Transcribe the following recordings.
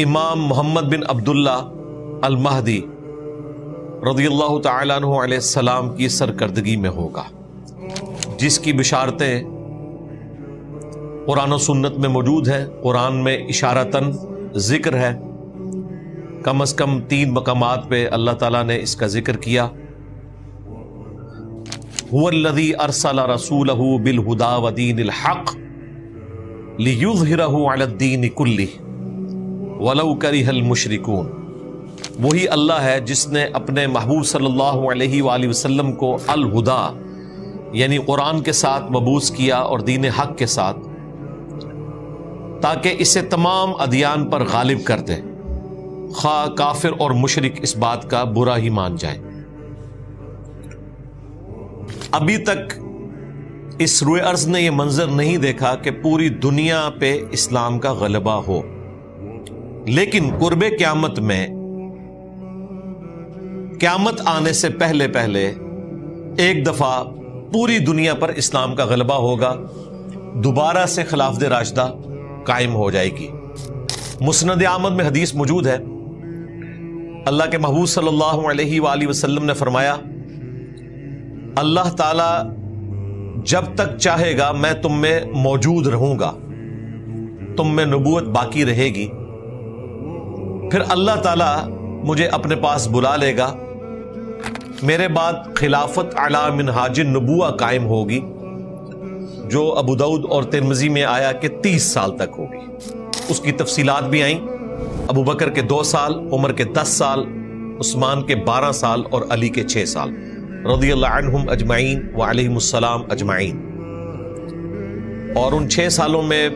امام محمد بن عبداللہ المہدی رضی اللہ تعالیٰ عنہ علیہ السلام کی سرکردگی میں ہوگا، جس کی بشارتیں قرآن و سنت میں موجود ہیں۔ قرآن میں اشارتاً ذکر ہے، کم از کم 3 مقامات پہ اللہ تعالیٰ نے اس کا ذکر کیا۔ هو الذی ارسل رسولہ بالہدی ودین الحق لیظہرہ علی الدین کلہ ولو کرہ المشرکون۔ وہی اللہ ہے جس نے اپنے محبوب صلی اللہ علیہ وآلہ وسلم کو الہدا یعنی قرآن کے ساتھ مبعوث کیا اور دین حق کے ساتھ، تاکہ اسے تمام ادیان پر غالب کر دے، خواہ کافر اور مشرک اس بات کا برا ہی مان جائیں۔ ابھی تک اس روئے ارض نے یہ منظر نہیں دیکھا کہ پوری دنیا پہ اسلام کا غلبہ ہو، لیکن قرب قیامت میں، قیامت آنے سے پہلے پہلے ایک دفعہ پوری دنیا پر اسلام کا غلبہ ہوگا، دوبارہ سے خلافت راشدہ قائم ہو جائے گی۔ مسند احمد میں حدیث موجود ہے، اللہ کے محبوب صلی اللہ علیہ وآلہ وسلم نے فرمایا، اللہ تعالی جب تک چاہے گا میں تم میں موجود رہوں گا، تم میں نبوت باقی رہے گی، پھر اللہ تعالی مجھے اپنے پاس بلا لے گا، میرے بعد خلافت علی منہاج النبوہ قائم ہوگی، جو ابو داؤد اور ترمذی میں آیا کہ 30 سال تک ہوگی۔ اس کی تفصیلات بھی آئیں، ابو بکر کے 2 سال، عمر کے 10 سال، عثمان کے 12 سال اور علی کے 6 سال، رضی اللہ عنہم اجمعین وعلیہم السلام اجمعین۔ اور ان 6 سالوں میں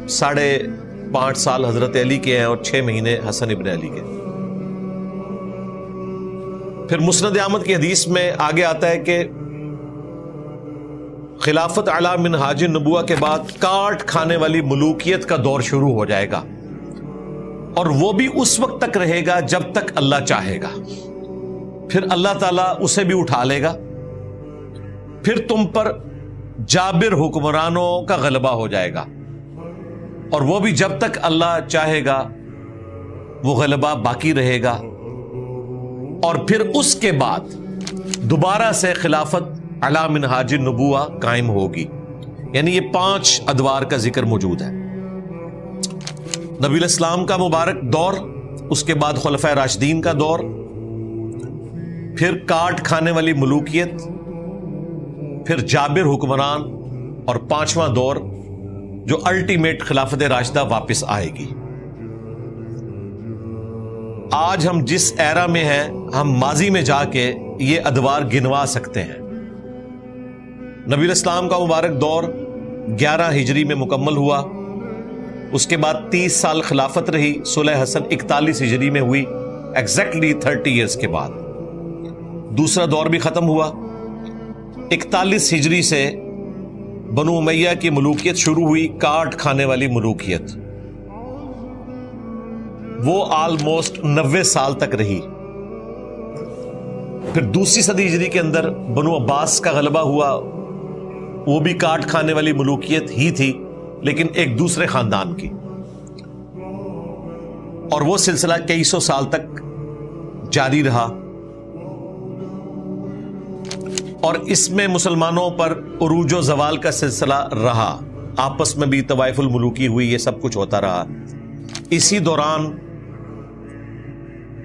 5.5 سال حضرت علی کے ہیں اور 6 مہینے حسن ابن علی کے۔ پھر مسند احمد کی حدیث میں آگے آتا ہے کہ خلافت علی منہاج النبوہ کے بعد کاٹ کھانے والی ملوکیت کا دور شروع ہو جائے گا، اور وہ بھی اس وقت تک رہے گا جب تک اللہ چاہے گا، پھر اللہ تعالیٰ اسے بھی اٹھا لے گا، پھر تم پر جابر حکمرانوں کا غلبہ ہو جائے گا، اور وہ بھی جب تک اللہ چاہے گا وہ غلبہ باقی رہے گا، اور پھر اس کے بعد دوبارہ سے خلافت علی منہاج النبوہ قائم ہوگی۔ یعنی یہ 5 ادوار کا ذکر موجود ہے۔ نبی الاسلام کا مبارک دور، اس کے بعد خلفائے راشدین کا دور، پھر کاٹ کھانے والی ملوکیت، پھر جابر حکمران، اور 5واں دور جو الٹیمیٹ خلافت راشدہ واپس آئے گی۔ آج ہم جس ایرا میں ہیں، ہم ماضی میں جا کے یہ ادوار گنوا سکتے ہیں۔ نبی الاسلام کا مبارک دور 11 ہجری میں مکمل ہوا، اس کے بعد 30 سال خلافت رہی، صلح حسن 41 ہجری میں ہوئی، ایگزیکٹلی 30 ایئرز کے بعد دوسرا دور بھی ختم ہوا۔ 41 ہجری سے بنو امیہ کی ملوکیت شروع ہوئی، کاٹ کھانے والی ملوکیت، وہ آلموسٹ 90 سال تک رہی۔ پھر دوسری صدی ہجری کے اندر بنو عباس کا غلبہ ہوا، وہ بھی کاٹ کھانے والی ملوکیت ہی تھی، لیکن ایک دوسرے خاندان کی، اور وہ سلسلہ کئی سو سال تک جاری رہا، اور اس میں مسلمانوں پر عروج و زوال کا سلسلہ رہا، آپس میں بھی طوائف الملوکی ہوئی، یہ سب کچھ ہوتا رہا۔ اسی دوران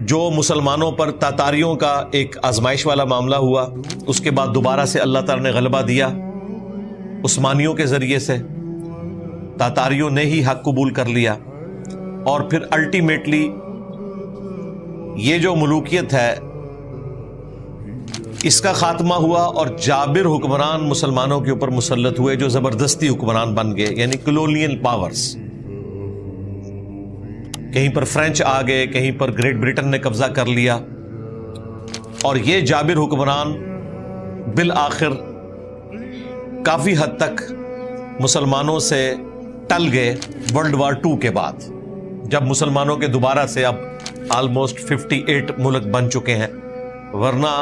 جو مسلمانوں پر تاتاریوں کا ایک آزمائش والا معاملہ ہوا، اس کے بعد دوبارہ سے اللہ تعالی نے غلبہ دیا عثمانیوں کے ذریعے سے، تاتاریوں نے ہی حق قبول کر لیا، اور پھر الٹیمیٹلی یہ جو ملوکیت ہے اس کا خاتمہ ہوا، اور جابر حکمران مسلمانوں کے اوپر مسلط ہوئے جو زبردستی حکمران بن گئے، یعنی کلونیل پاورز۔ کہیں پر فرینچ آ گئے، کہیں پر گریٹ برٹن نے قبضہ کر لیا، اور یہ جابر حکمران بالآخر کافی حد تک مسلمانوں سے ٹل گئے ورلڈ وار 2 کے بعد، جب مسلمانوں کے دوبارہ سے اب آلموسٹ 58 ملک بن چکے ہیں۔ ورنہ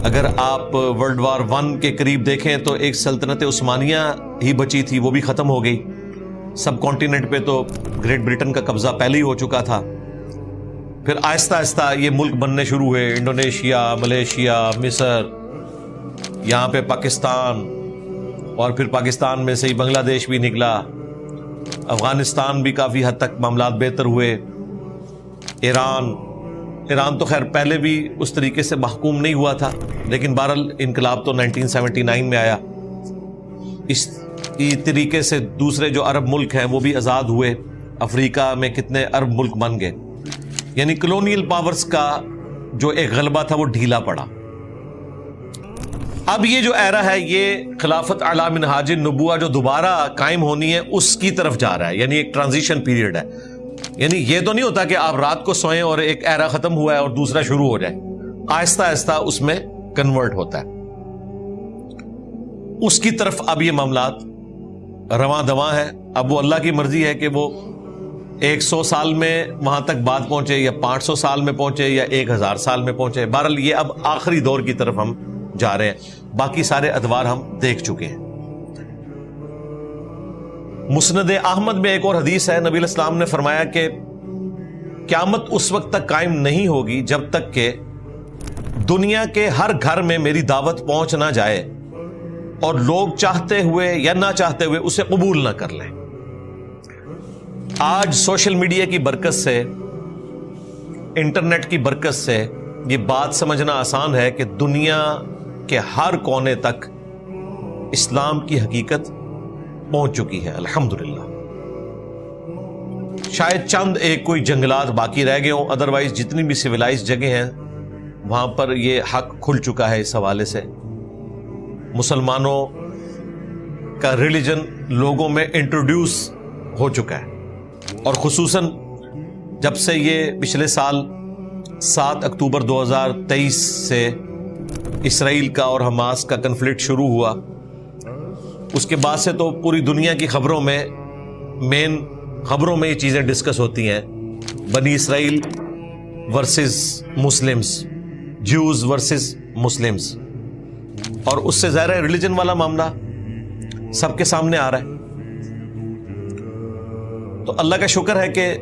اگر آپ ورلڈ وار 1 کے قریب دیکھیں تو ایک سلطنت عثمانیہ ہی بچی تھی، وہ بھی ختم ہو گئی، سب کانٹیننٹ پہ تو گریٹ برٹن کا قبضہ پہلے ہی ہو چکا تھا. پھر آہستہ آہستہ یہ ملک بننے شروع ہوئے, انڈونیشیا, ملیشیا, مصر, یہاں پہ پاکستان, اور پھر پاکستان میں سے ہی بنگلہ دیش بھی نکلا, افغانستان بھی کافی حد تک معاملات بہتر ہوئے, ایران تو خیر پہلے بھی اس طریقے سے محکوم نہیں ہوا تھا, لیکن بہرحال انقلاب تو 1979 میں آیا. اس طریقے سے دوسرے جو عرب ملک ہیں وہ بھی آزاد ہوئے, افریقہ میں کتنے عرب ملک بن گئے. یعنی کلونیل پاورز کا جو ایک غلبہ تھا وہ ڈھیلا پڑا. اب یہ جو ایرا ہے یہ خلافت اعلی منہاج النبوہ جو دوبارہ قائم ہونی ہے اس کی طرف جا رہا ہے, یعنی ایک ٹرانزیشن پیریڈ ہے. یعنی یہ تو نہیں ہوتا کہ آپ رات کو سوئیں اور ایک ایرا ختم ہوا ہے اور دوسرا شروع ہو جائے, آہستہ آہستہ اس میں کنورٹ ہوتا ہے. اس کی طرف اب یہ معاملات رواں دواں ہے. اب وہ اللہ کی مرضی ہے کہ وہ 100 سال میں وہاں تک بات پہنچے یا 500 سال میں پہنچے یا 1000 سال میں پہنچے. بہرحال یہ اب آخری دور کی طرف ہم جا رہے ہیں, باقی سارے ادوار ہم دیکھ چکے ہیں. مسند احمد میں ایک اور حدیث ہے, نبی علیہ السلام نے فرمایا کہ قیامت اس وقت تک قائم نہیں ہوگی جب تک کہ دنیا کے ہر گھر میں میری دعوت پہنچ نہ جائے اور لوگ چاہتے ہوئے یا نہ چاہتے ہوئے اسے قبول نہ کر لیں. آج سوشل میڈیا کی برکت سے, انٹرنیٹ کی برکت سے یہ بات سمجھنا آسان ہے کہ دنیا کے ہر کونے تک اسلام کی حقیقت پہنچ چکی ہے الحمدللہ. شاید چند ایک کوئی جنگلات باقی رہ گئے ہوں, ادروائز جتنی بھی سویلائز جگہ ہیں وہاں پر یہ حق کھل چکا ہے. اس حوالے سے مسلمانوں کا ریلیجن لوگوں میں انٹروڈیوس ہو چکا ہے, اور خصوصاً جب سے یہ پچھلے سال 7 اکتوبر 2023 سے اسرائیل کا اور حماس کا کنفلکٹ شروع ہوا, اس کے بعد سے تو پوری دنیا کی خبروں میں مین خبروں میں یہ چیزیں ڈسکس ہوتی ہیں, بنی اسرائیل versus Muslims, Jews versus Muslims, اور اس سے ظاہر ہے ریلیجن والا معاملہ سب کے سامنے آ رہا ہے. تو اللہ کا شکر ہے کہ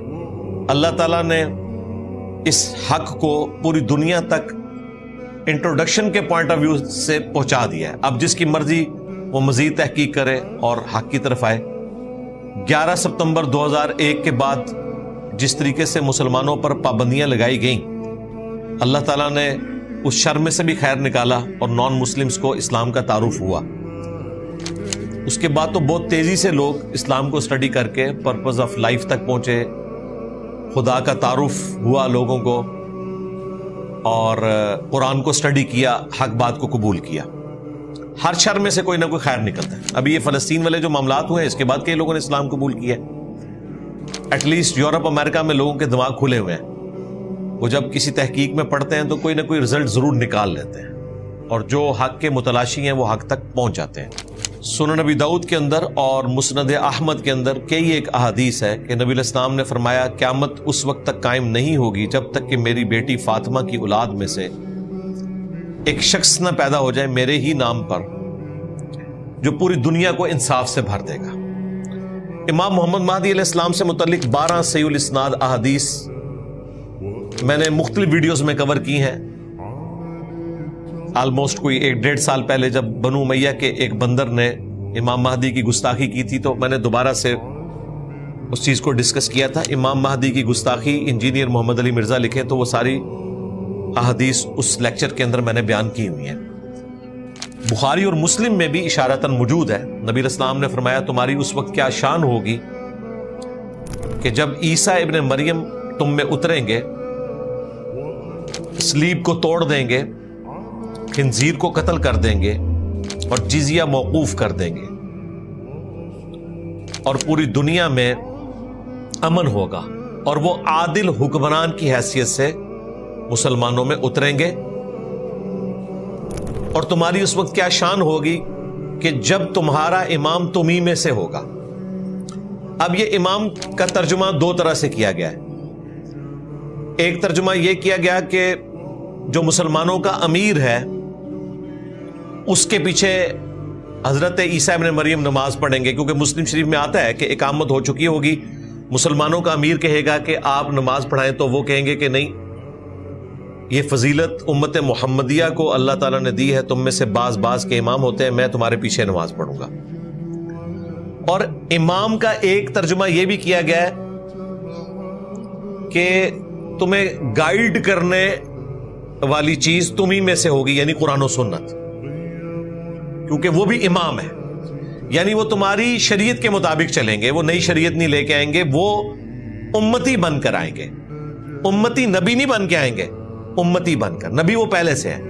اللہ تعالیٰ نے اس حق کو پوری دنیا تک انٹروڈکشن کے پوائنٹ آف ویو سے پہنچا دیا ہے. اب جس کی مرضی وہ مزید تحقیق کرے اور حق کی طرف آئے. 11 ستمبر 2001 کے بعد جس طریقے سے مسلمانوں پر پابندیاں لگائی گئیں, اللہ تعالیٰ نے اس شر میں سے بھی خیر نکالا اور نان مسلمز کو اسلام کا تعارف ہوا. اس کے بعد تو بہت تیزی سے لوگ اسلام کو اسٹڈی کر کے پرپز آف لائف تک پہنچے, خدا کا تعارف ہوا لوگوں کو, اور قرآن کو اسٹڈی کیا, حق بات کو قبول کیا. ہر شر میں سے کوئی نہ کوئی خیر نکلتا ہے. ابھی یہ فلسطین والے جو معاملات ہوئے ہیں اس کے بعد کئی لوگوں نے اسلام قبول کیا ہے. ایٹ لیسٹ یورپ امریکہ میں لوگوں کے دماغ کھلے ہوئے ہیں, وہ جب کسی تحقیق میں پڑھتے ہیں تو کوئی نہ کوئی رزلٹ ضرور نکال لیتے ہیں, اور جو حق کے متلاشی ہیں وہ حق تک پہنچ جاتے ہیں. سنن نبی داؤد کے اندر اور مسند احمد کے اندر کئی ایک احادیث ہے کہ نبی علیہ السلام نے فرمایا قیامت اس وقت تک قائم نہیں ہوگی جب تک کہ میری بیٹی فاطمہ کی اولاد میں سے ایک شخص نہ پیدا ہو جائے میرے ہی نام پر جو پوری دنیا کو انصاف سے بھر دے گا. امام محمد مہدی علیہ السلام سے متعلق 12 صحیح الاسناد احادیث میں نے مختلف ویڈیوز میں کور کی ہیں. آلموسٹ کوئی 1.5 سال پہلے جب بنو امیہ کے ایک بندر نے امام مہدی کی گستاخی کی تھی تو میں نے دوبارہ سے اس چیز کو ڈسکس کیا تھا. امام مہدی کی گستاخی انجینئر محمد علی مرزا لکھے تو وہ ساری احادیث اس لیکچر کے اندر میں نے بیان کی ہوئی ہیں. بخاری اور مسلم میں بھی اشارتاً موجود ہے. نبی علیہ السلام نے فرمایا تمہاری اس وقت کیا شان ہوگی کہ جب عیسیٰ ابن مریم تم میں اتریں گے, سلیب کو توڑ دیں گے, خنزیر کو قتل کر دیں گے اور جزیہ موقوف کر دیں گے, اور پوری دنیا میں امن ہوگا, اور وہ عادل حکمران کی حیثیت سے مسلمانوں میں اتریں گے. اور تمہاری اس وقت کیا شان ہوگی کہ جب تمہارا امام تمہیں میں سے ہوگا. اب یہ امام کا ترجمہ 2 طرح سے کیا گیا ہے. ایک ترجمہ یہ کیا گیا کہ جو مسلمانوں کا امیر ہے اس کے پیچھے حضرت عیسیٰ ابن مریم نماز پڑھیں گے، کیونکہ مسلم شریف میں آتا ہے کہ اقامت ہو چکی ہوگی، مسلمانوں کا امیر کہے گا کہ آپ نماز پڑھائیں، تو وہ کہیں گے کہ نہیں، یہ فضیلت امت محمدیہ کو اللہ تعالیٰ نے دی ہے، تم میں سے بعض کے امام ہوتے ہیں، میں تمہارے پیچھے نماز پڑھوں گا۔ اور امام کا ایک ترجمہ یہ بھی کیا گیا ہے کہ تمہیں گائیڈ کرنے والی چیز تمہیں میں سے ہوگی، یعنی قرآن و سنت، کیونکہ وہ بھی امام ہے، یعنی وہ تمہاری شریعت کے مطابق چلیں گے، وہ نئی شریعت نہیں لے کے آئیں گے، وہ امتی بن کر آئیں گے، امتی نبی نہیں بن کے آئیں گے، امتی بن کر، نبی وہ پہلے سے ہے۔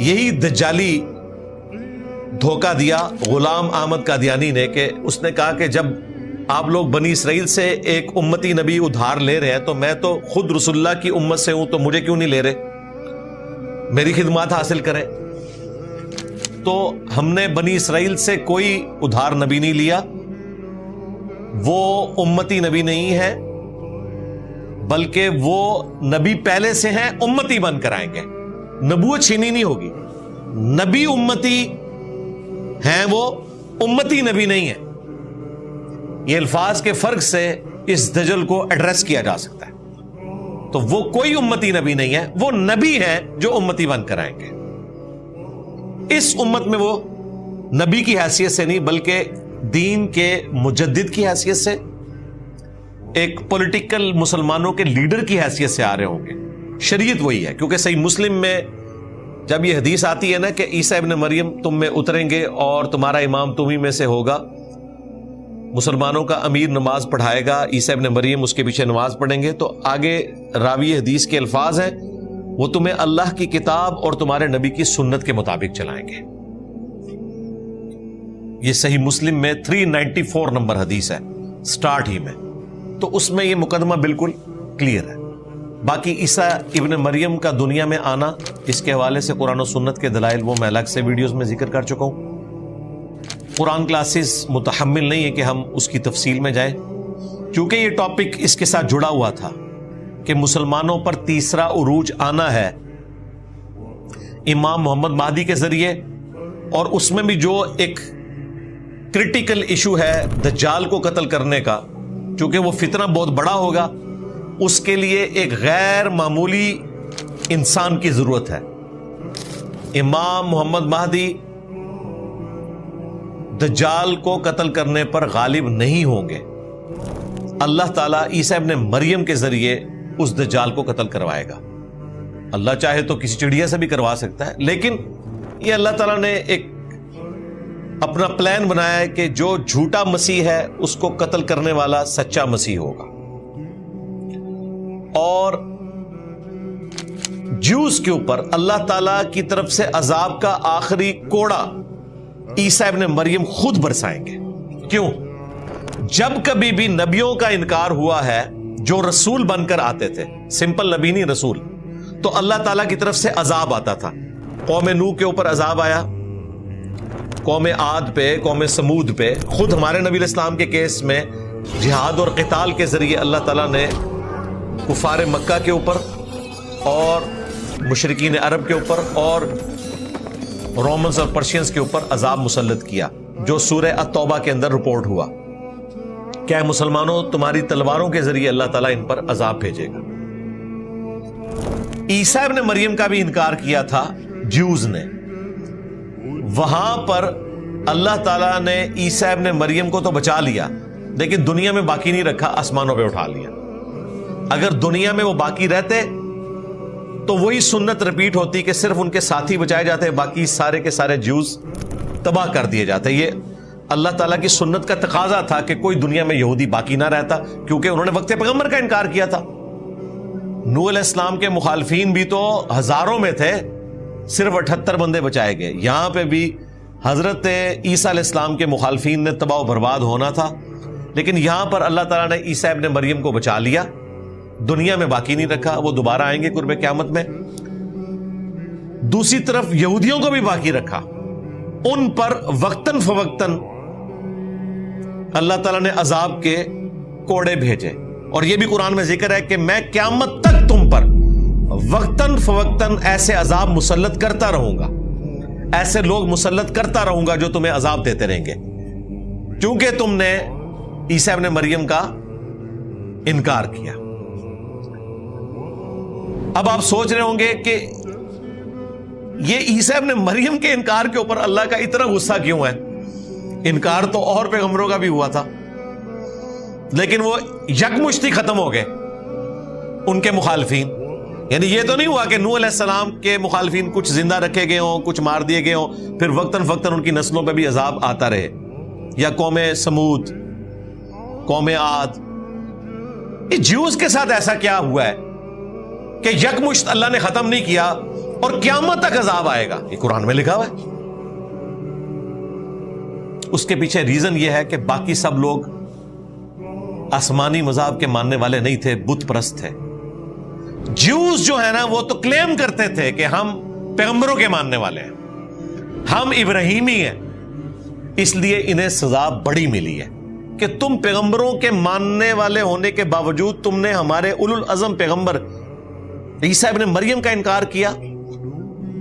یہی دجالی دھوکہ دیا غلام احمد قادیانی نے، کہ اس نے کہا کہ جب آپ لوگ بنی اسرائیل سے ایک امتی نبی ادھار لے رہے ہیں تو میں تو خود رسول اللہ کی امت سے ہوں، تو مجھے کیوں نہیں لے رہے، میری خدمات حاصل کریں۔ تو ہم نے بنی اسرائیل سے کوئی ادھار نبی نہیں لیا، وہ امتی نبی نہیں ہے، بلکہ وہ نبی پہلے سے ہیں، امتی بن کر آئیں گے، نبوت چھینی نہیں ہوگی، نبی امتی ہیں، وہ امتی نبی نہیں ہے۔ یہ الفاظ کے فرق سے اس دجل کو ایڈریس کیا جا سکتا ہے۔ تو وہ کوئی امتی نبی نہیں ہے، وہ نبی ہیں جو امتی بن کر آئیں گے۔ اس امت میں وہ نبی کی حیثیت سے نہیں، بلکہ دین کے مجدد کی حیثیت سے، ایک پولیٹیکل مسلمانوں کے لیڈر کی حیثیت سے آ رہے ہوں گے۔ شریعت وہی ہے، کیونکہ صحیح مسلم میں جب یہ حدیث آتی ہے نا کہ عیسیٰ ابن مریم تم میں اتریں گے اور تمہارا امام تمہیں میں سے ہوگا، مسلمانوں کا امیر نماز پڑھائے گا، عیسیٰ ابن مریم اس کے پیچھے نماز پڑھیں گے، تو آگے راوی حدیث کے الفاظ ہیں، وہ تمہیں اللہ کی کتاب اور تمہارے نبی کی سنت کے مطابق چلائیں گے۔ یہ صحیح مسلم میں 394 نمبر حدیث ہے، سٹارٹ ہی میں، تو اس میں یہ مقدمہ بالکل کلیئر ہے۔ باقی عیسیٰ ابن مریم کا دنیا میں آنا، اس کے حوالے سے قرآن و سنت کے دلائل وہ میں الگ سے ویڈیوز میں ذکر کر چکا ہوں۔ قرآن کلاسز متحمل نہیں ہے کہ ہم اس کی تفصیل میں جائیں، کیونکہ یہ ٹاپک اس کے ساتھ جڑا ہوا تھا کہ مسلمانوں پر تیسرا عروج آنا ہے امام محمد مہدی کے ذریعے، اور اس میں بھی جو ایک کرٹیکل ایشو ہے دجال کو قتل کرنے کا، چونکہ وہ فتنہ بہت بڑا ہوگا، اس کے لیے ایک غیر معمولی انسان کی ضرورت ہے۔ امام محمد مہدی دجال کو قتل کرنے پر غالب نہیں ہوں گے، اللہ تعالیٰ عیسیٰ ابن مریم کے ذریعے اس دجال کو قتل کروائے گا۔ اللہ چاہے تو کسی چڑیا سے بھی کروا سکتا ہے، لیکن یہ اللہ تعالیٰ نے ایک اپنا پلان بنایا ہے کہ جو جھوٹا مسیح ہے اس کو قتل کرنے والا سچا مسیح ہوگا۔ اور جوز کے اوپر اللہ تعالیٰ کی طرف سے عذاب کا آخری کوڑا عیسیٰ ابن مریم خود برسائیں گے۔ کیوں؟ جب کبھی بھی نبیوں کا انکار ہوا ہے جو رسول بن کر آتے تھے، سمپل نبی نہیں رسول، تو اللہ تعالیٰ کی طرف سے عذاب آتا تھا۔ قوم نوح کے اوپر عذاب آیا، قوم عاد پہ، قوم سمود پہ، خود ہمارے نبی علیہ السلام کے کیس میں جہاد اور قتال کے ذریعے اللہ تعالیٰ نے کفار مکہ کے اوپر اور مشرکین عرب کے اوپر اور رومنز اور پرشینز کے اوپر عذاب مسلط کیا، جو سورہ التوبہ کے اندر رپورٹ ہوا۔ کیا مسلمانوں تمہاری تلواروں کے ذریعے اللہ تعالیٰ ان پر عذاب بھیجے گا۔ عیسیٰ ابن مریم کا بھی انکار کیا تھا جیوز نے، وہاں پر اللہ تعالیٰ نے عیسیٰ ابن مریم کو تو بچا لیا، لیکن دنیا میں باقی نہیں رکھا، آسمانوں پہ اٹھا لیا۔ اگر دنیا میں وہ باقی رہتے تو وہی سنت رپیٹ ہوتی کہ صرف ان کے ساتھی بچائے جاتے، باقی سارے کے سارے جیوز تباہ کر دیے جاتے۔ یہ اللہ تعالیٰ کی سنت کا تقاضا تھا کہ کوئی دنیا میں یہودی باقی نہ رہتا، کیونکہ انہوں نے وقت پیغمبر کا انکار کیا تھا۔ نوح علیہ السلام کے مخالفین بھی تو ہزاروں میں تھے، صرف 78 بندے بچائے گئے۔ یہاں پہ بھی حضرت عیسیٰ علیہ السلام کے مخالفین نے تباہ و برباد ہونا تھا، لیکن یہاں پر اللہ تعالیٰ نے عیسیٰ ابن مریم کو بچا لیا، دنیا میں باقی نہیں رکھا، وہ دوبارہ آئیں گے قرب قیامت میں۔ دوسری طرف یہودیوں کو بھی باقی رکھا، ان پر وقتاً فوقتاً اللہ تعالیٰ نے عذاب کے کوڑے بھیجے، اور یہ بھی قرآن میں ذکر ہے کہ میں قیامت تک تم پر وقتاً فوقتاً ایسے عذاب مسلط کرتا رہوں گا، ایسے لوگ مسلط کرتا رہوں گا جو تمہیں عذاب دیتے رہیں گے، کیونکہ تم نے عیسیٰ ابن مریم کا انکار کیا۔ اب آپ سوچ رہے ہوں گے کہ یہ عیسیٰ ابن مریم کے انکار کے اوپر اللہ کا اتنا غصہ کیوں ہے؟ انکار تو اور پیغمبروں کا بھی ہوا تھا، لیکن وہ یکمشتی ختم ہو گئے ان کے مخالفین۔ یعنی یہ تو نہیں ہوا کہ نوح علیہ السلام کے مخالفین کچھ زندہ رکھے گئے ہوں، کچھ مار دیے گئے ہوں، پھر وقتاً فوقتاً ان کی نسلوں پہ بھی عذاب آتا رہے، یا قوم سمود، قوم عاد۔ جیوز کے ساتھ ایسا کیا ہوا ہے کہ یکمشت اللہ نے ختم نہیں کیا اور قیامت تک عذاب آئے گا؟ یہ قرآن میں لکھا ہوا ہے۔ اس کے پیچھے ریزن یہ ہے کہ باقی سب لوگ آسمانی مذاہب کے ماننے والے نہیں تھے، بت پرست تھے۔ جیوز جو ہے نا وہ تو کلیم کرتے تھے کہ ہم پیغمبروں کے ماننے والے ہیں، ہم ابراہیمی ہیں، اس لیے انہیں سزا بڑی ملی ہے کہ تم پیغمبروں کے ماننے والے ہونے کے باوجود تم نے ہمارے اولو العزم پیغمبر عیسیٰ ابن مریم کا انکار کیا،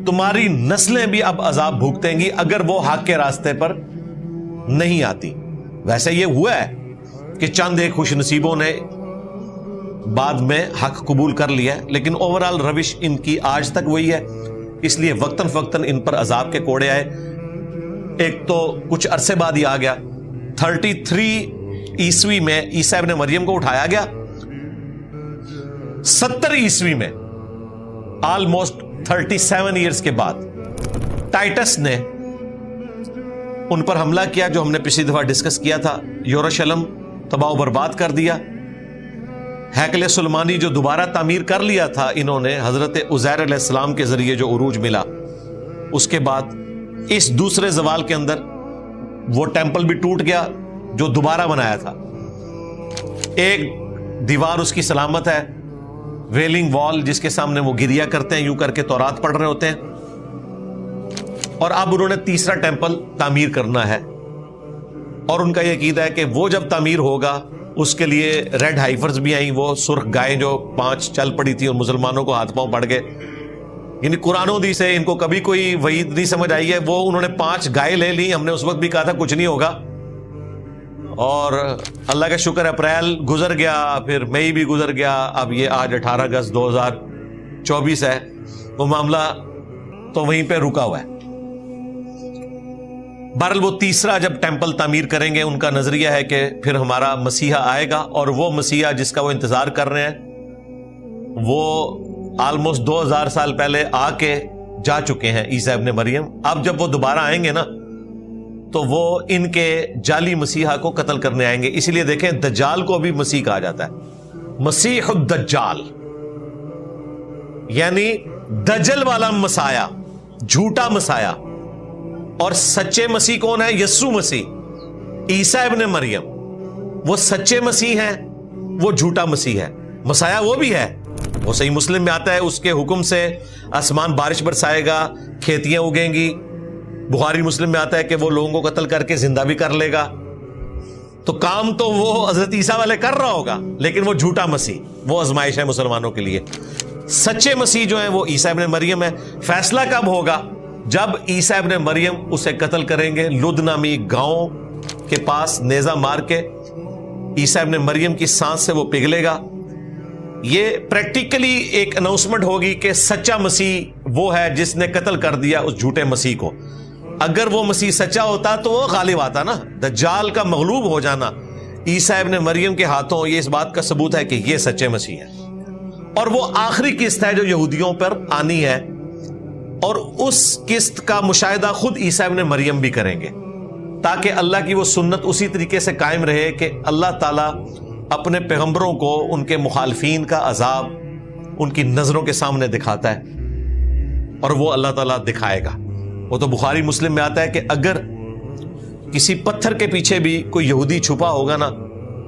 تمہاری نسلیں بھی اب عذاب بھگتیں گی اگر وہ حق کے راستے پر نہیں آتی۔ ویسے یہ ہوا ہے کہ چند ایک خوش نصیبوں نے بعد میں حق قبول کر لیا، لیکن اوورال روش ان کی آج تک وہی ہے، اس لیے وقتاً فوقتاً ان پر عذاب کے کوڑے آئے۔ ایک تو کچھ عرصے بعد ہی آ گیا، 33 عیسوی میں عیسیٰ ابن مریم کو اٹھایا گیا، 70 عیسوی میں آلموسٹ 37 ایئرز کے بعد ٹائٹس نے ان پر حملہ کیا، جو ہم نے پچھلی دفعہ ڈسکس کیا تھا، یروشلم تباہ و برباد کر دیا۔ ہیکل سلیمانی جو دوبارہ تعمیر کر لیا تھا انہوں نے حضرت عزیر علیہ السلام کے ذریعے جو عروج ملا، اس کے بعد اس دوسرے زوال کے اندر وہ ٹیمپل بھی ٹوٹ گیا جو دوبارہ بنایا تھا۔ ایک دیوار اس کی سلامت ہے، ویلنگ وال، جس کے سامنے وہ گریا کرتے ہیں، یوں کر کے تورات پڑھ رہے ہوتے ہیں۔ اور اب انہوں نے تیسرا ٹیمپل تعمیر کرنا ہے، اور ان کا یہ عقیدہ ہے کہ وہ جب تعمیر ہوگا اس کے لیے ریڈ ہائیفرز بھی آئیں، وہ سرخ گائیں جو 5 چل پڑی تھی اور مسلمانوں کو ہاتھ پاؤں پڑ گئے۔ یعنی قرآن و حدیث سے ان کو کبھی کوئی وعید نہیں سمجھ آئی ہے، وہ انہوں نے 5 گائے لے لی۔ ہم نے اس وقت بھی کہا تھا کچھ نہیں ہوگا، اور اللہ کا شکر اپریل گزر گیا، پھر مئی بھی گزر گیا، اب یہ آج 18 اگست 2024 ہے، وہ معاملہ تو وہیں پہ رکا ہوا ہے۔ بہرحال وہ تیسرا جب ٹیمپل تعمیر کریں گے، ان کا نظریہ ہے کہ پھر ہمارا مسیحا آئے گا، اور وہ مسیحا جس کا وہ انتظار کر رہے ہیں وہ آلموسٹ 2000 سال پہلے آ کے جا چکے ہیں، عیسیٰ ابن مریم۔ اب جب وہ دوبارہ آئیں گے نا تو وہ ان کے جعلی مسیحا کو قتل کرنے آئیں گے۔ اسی لیے دیکھیں دجال کو بھی مسیح کہا جاتا ہے، مسیح الدجال، یعنی دجل والا مسایا، جھوٹا مسایا۔ اور سچے مسیح کون ہے؟ یسوع مسیح، عیسیٰ ابن مریم، وہ سچے مسیح ہیں، وہ جھوٹا مسیح ہے۔ مسایا وہ بھی ہے، وہ صحیح مسلم میں آتا ہے، اس کے حکم سے آسمان بارش برسائے گا، کھیتیاں اگیں گی۔ بخاری مسلم میں آتا ہے کہ وہ لوگوں کو قتل کر کے زندہ بھی کر لے گا۔ تو کام تو وہ حضرت عیسیٰ والے کر رہا ہوگا، لیکن وہ جھوٹا مسیح، وہ آزمائش ہے مسلمانوں کے لیے۔ سچے مسیح جو ہیں وہ عیسیٰ ابن مریم ہے۔ فیصلہ کب ہوگا؟ جب عیسیٰ ابن مریم اسے قتل کریں گے، لد نامی گاؤں کے پاس نیزہ مار کے عیسیٰ ابن مریم کی سانس سے وہ پگھلے گا۔ یہ پریکٹیکلی ایک اناؤنسمنٹ ہوگی کہ سچا مسیح وہ ہے جس نے قتل کر دیا اس جھوٹے مسیح کو۔ اگر وہ مسیح سچا ہوتا تو وہ غالب آتا نا۔ دجال کا مغلوب ہو جانا عیسیٰ ابن مریم کے ہاتھوں، یہ اس بات کا ثبوت ہے کہ یہ سچے مسیح ہیں، اور وہ آخری قسط ہے جو یہودیوں پر آنی ہے، اور اس قسط کا مشاہدہ خود عیسیٰ ابن مریم بھی کریں گے، تاکہ اللہ کی وہ سنت اسی طریقے سے قائم رہے کہ اللہ تعالیٰ اپنے پیغمبروں کو ان کے مخالفین کا عذاب ان کی نظروں کے سامنے دکھاتا ہے، اور وہ اللہ تعالیٰ دکھائے گا۔ وہ تو بخاری مسلم میں آتا ہے کہ اگر کسی پتھر کے پیچھے بھی کوئی یہودی چھپا ہوگا نا،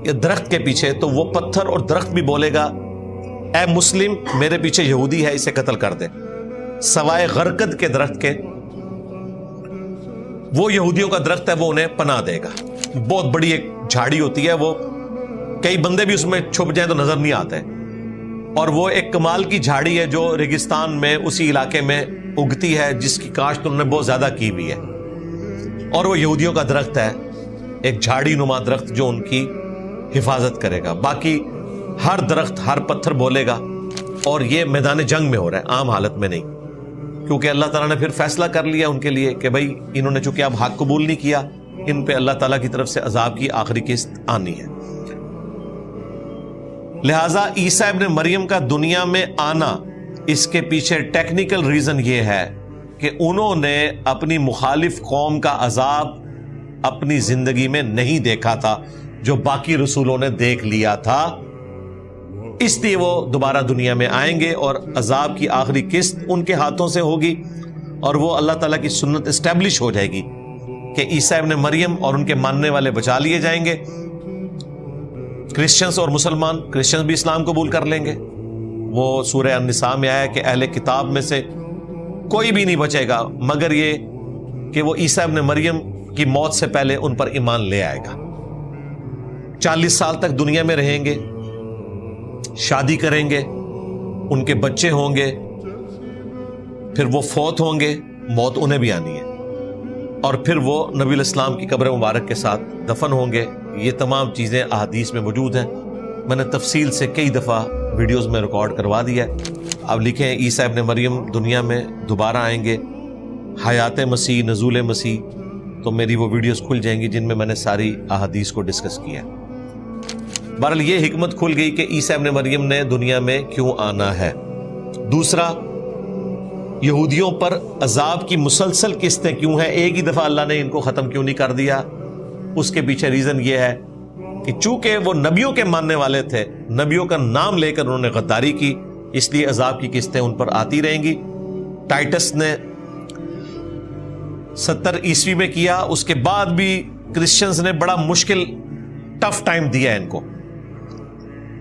یا درخت کے پیچھے، تو وہ پتھر اور درخت بھی بولے گا اے مسلم، میرے پیچھے یہودی ہے، اسے قتل کر دے، سوائے غرقد کے درخت کے۔ وہ یہودیوں کا درخت ہے، وہ انہیں پناہ دے گا۔ بہت بڑی ایک جھاڑی ہوتی ہے، وہ کئی بندے بھی اس میں چھپ جائیں تو نظر نہیں آتے، اور وہ ایک کمال کی جھاڑی ہے جو ریگستان میں اسی علاقے میں اگتی ہے جس کی کاشت انہوں نے بہت زیادہ کی ہوئی ہے، اور وہ یہودیوں کا درخت ہے، ایک جھاڑی نما درخت جو ان کی حفاظت کرے گا۔ باقی ہر درخت ہر پتھر بولے گا، اور یہ میدان جنگ میں ہو رہا ہے، عام حالت میں نہیں، کیونکہ اللہ تعالیٰ نے پھر فیصلہ کر لیا ان کے لیے کہ بھائی انہوں نے چونکہ اب حق قبول نہیں کیا، ان پہ اللہ تعالیٰ کی طرف سے عذاب کی آخری قسط آنی ہے۔ لہٰذا عیسیٰ ابن مریم کا دنیا میں آنا، اس کے پیچھے ٹیکنیکل ریزن یہ ہے کہ انہوں نے اپنی مخالف قوم کا عذاب اپنی زندگی میں نہیں دیکھا تھا جو باقی رسولوں نے دیکھ لیا تھا، اس لیے وہ دوبارہ دنیا میں آئیں گے اور عذاب کی آخری قسط ان کے ہاتھوں سے ہوگی، اور وہ اللہ تعالیٰ کی سنت اسٹیبلش ہو جائے گی کہ عیسیٰ ابن مریم اور ان کے ماننے والے بچا لیے جائیں گے۔ کرسچنز اور مسلمان، کرسچنز بھی اسلام قبول کر لیں گے۔ وہ سورہ النساء میں آیا کہ اہل کتاب میں سے کوئی بھی نہیں بچے گا مگر یہ کہ وہ عیسیٰ ابن مریم کی موت سے پہلے ان پر ایمان لے آئے گا۔ 40 سال تک دنیا میں رہیں گے، شادی کریں گے، ان کے بچے ہوں گے، پھر وہ فوت ہوں گے، موت انہیں بھی آنی ہے، اور پھر وہ نبی الاسلام کی قبر مبارک کے ساتھ دفن ہوں گے۔ یہ تمام چیزیں احادیث میں موجود ہیں، میں نے تفصیل سے کئی دفعہ ویڈیوز میں ریکارڈ کروا دیا ہے۔ اب لکھیں عیسیٰ ابن مریم دنیا میں دوبارہ آئیں گے، حیات مسیح، نزول مسیح، تو میری وہ ویڈیوز کھل جائیں گی جن میں میں نے ساری احادیث کو ڈسکس کیا ہے۔ بہرحال یہ حکمت کھل گئی کہ عیسیٰ ابن مریم نے دنیا میں کیوں آنا ہے۔ دوسرا، یہودیوں پر عذاب کی مسلسل قسطیں کیوں ہیں، ایک ہی دفعہ اللہ نے ان کو ختم کیوں نہیں کر دیا؟ اس کے پیچھے ریزن یہ ہے کہ چونکہ وہ نبیوں کے ماننے والے تھے، نبیوں کا نام لے کر انہوں نے غداری کی، اس لیے عذاب کی قسطیں ان پر آتی رہیں گی۔ ٹائٹس نے 70 عیسوی میں کیا، اس کے بعد بھی کرسچنز نے بڑا مشکل ٹف ٹائم دیا ان کو،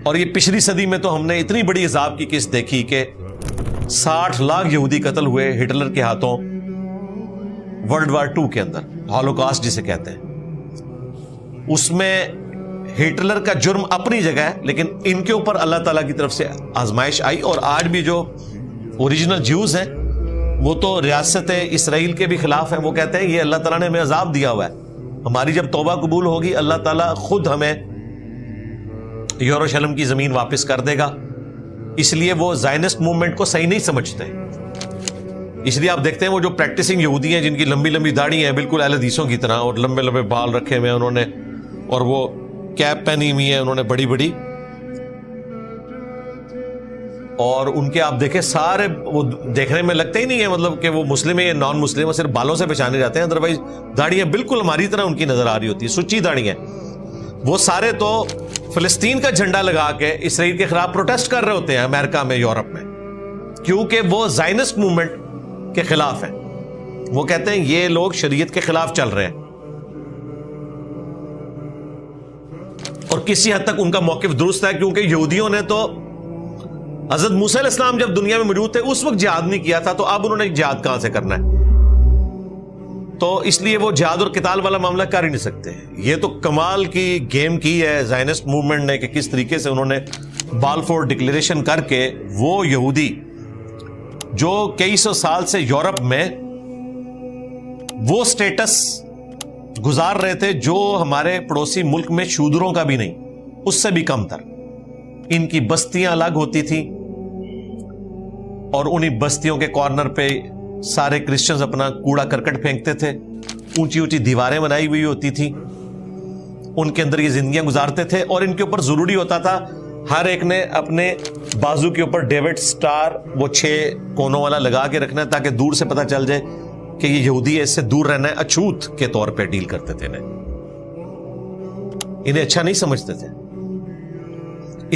اور یہ پچھلی صدی میں تو ہم نے اتنی بڑی عذاب کی قسط دیکھی کہ 60 لاکھ یہودی قتل ہوئے ہٹلر کے ہاتھوں ورلڈ وار 2 کے اندر، ہولوکاسٹ جسے کہتے ہیں۔ اس میں ہٹلر کا جرم اپنی جگہ ہے، لیکن ان کے اوپر اللہ تعالیٰ کی طرف سے آزمائش آئی، اور آج بھی جو اوریجنل جیوز ہیں وہ تو ریاست اسرائیل کے بھی خلاف ہیں، وہ کہتے ہیں یہ اللہ تعالیٰ نے ہمیں عذاب دیا ہوا ہے، ہماری جب توبہ قبول ہوگی اللہ تعالیٰ خود ہمیں یروشلم کی زمین واپس کر دے گا۔ اس لیے وہ زائنسٹ موومنٹ کو صحیح نہیں سمجھتے، اس لیے آپ دیکھتے ہیں وہ جو پریکٹسنگ یہودی ہیں جن کی لمبی لمبی داڑھی ہیں بالکل اہل حدیثوں کی طرح، اور لمبے لمبے بال رکھے ہوئے ہیں انہوں نے، اور وہ کیپ پہنی ہوئی ہے انہوں نے بڑی بڑی، اور ان کے آپ دیکھیں سارے وہ دیکھنے میں لگتے ہی نہیں ہے مطلب کہ وہ مسلم ہے یا نان مسلم، صرف بالوں سے پہچانے جاتے ہیں، ادروائز داڑیاں بالکل ہماری طرح ان کی نظر آ رہی ہوتی ہے، سچی داڑیاں۔ وہ سارے تو فلسطین کا جھنڈا لگا کے اسرائیل کے خلاف پروٹیسٹ کر رہے ہوتے ہیں امریکہ میں، یورپ میں، کیونکہ وہ زائنسٹ موومنٹ کے خلاف ہیں۔ وہ کہتے ہیں یہ لوگ شریعت کے خلاف چل رہے ہیں، اور کسی حد تک ان کا موقف درست ہے، کیونکہ یہودیوں نے تو حضرت موسیٰ علیہ السلام جب دنیا میں موجود تھے اس وقت جہاد نہیں کیا تھا، تو اب انہوں نے جہاد کہاں سے کرنا ہے؟ تو اس لیے وہ جہاد اور قتال والا معاملہ کر ہی نہیں سکتے۔ یہ تو کمال کی گیم کی ہے زائنسٹ موومنٹ نے کہ کس طریقے سے انہوں نے بالفور ڈکلیریشن کر کے وہ یہودی جو کئی سو سال سے یورپ میں وہ سٹیٹس گزار رہے تھے جو ہمارے پڑوسی ملک میں شودروں کا بھی نہیں، اس سے بھی کم تر، ان کی بستیاں الگ ہوتی تھیں، اور انہی بستیوں کے کارنر پہ سارے کرسچنز اپنا کوڑا کرکٹ پھینکتے تھے، اونچی اونچی دیواریں بنائی ہوئی ہوتی تھیں، ان کے اندر یہ زندگیاں گزارتے تھے، اور ان کے اوپر ضروری ہوتا تھا ہر ایک نے اپنے بازو کے اوپر ڈیوڈ سٹار وہ 6 کونوں والا لگا کے رکھنا ہے تاکہ دور سے پتہ چل جائے کہ یہ یہودی ہے، اس سے دور رہنا ہے، اچھوت کے طور پہ ڈیل کرتے تھے انہیں اچھا نہیں سمجھتے تھے۔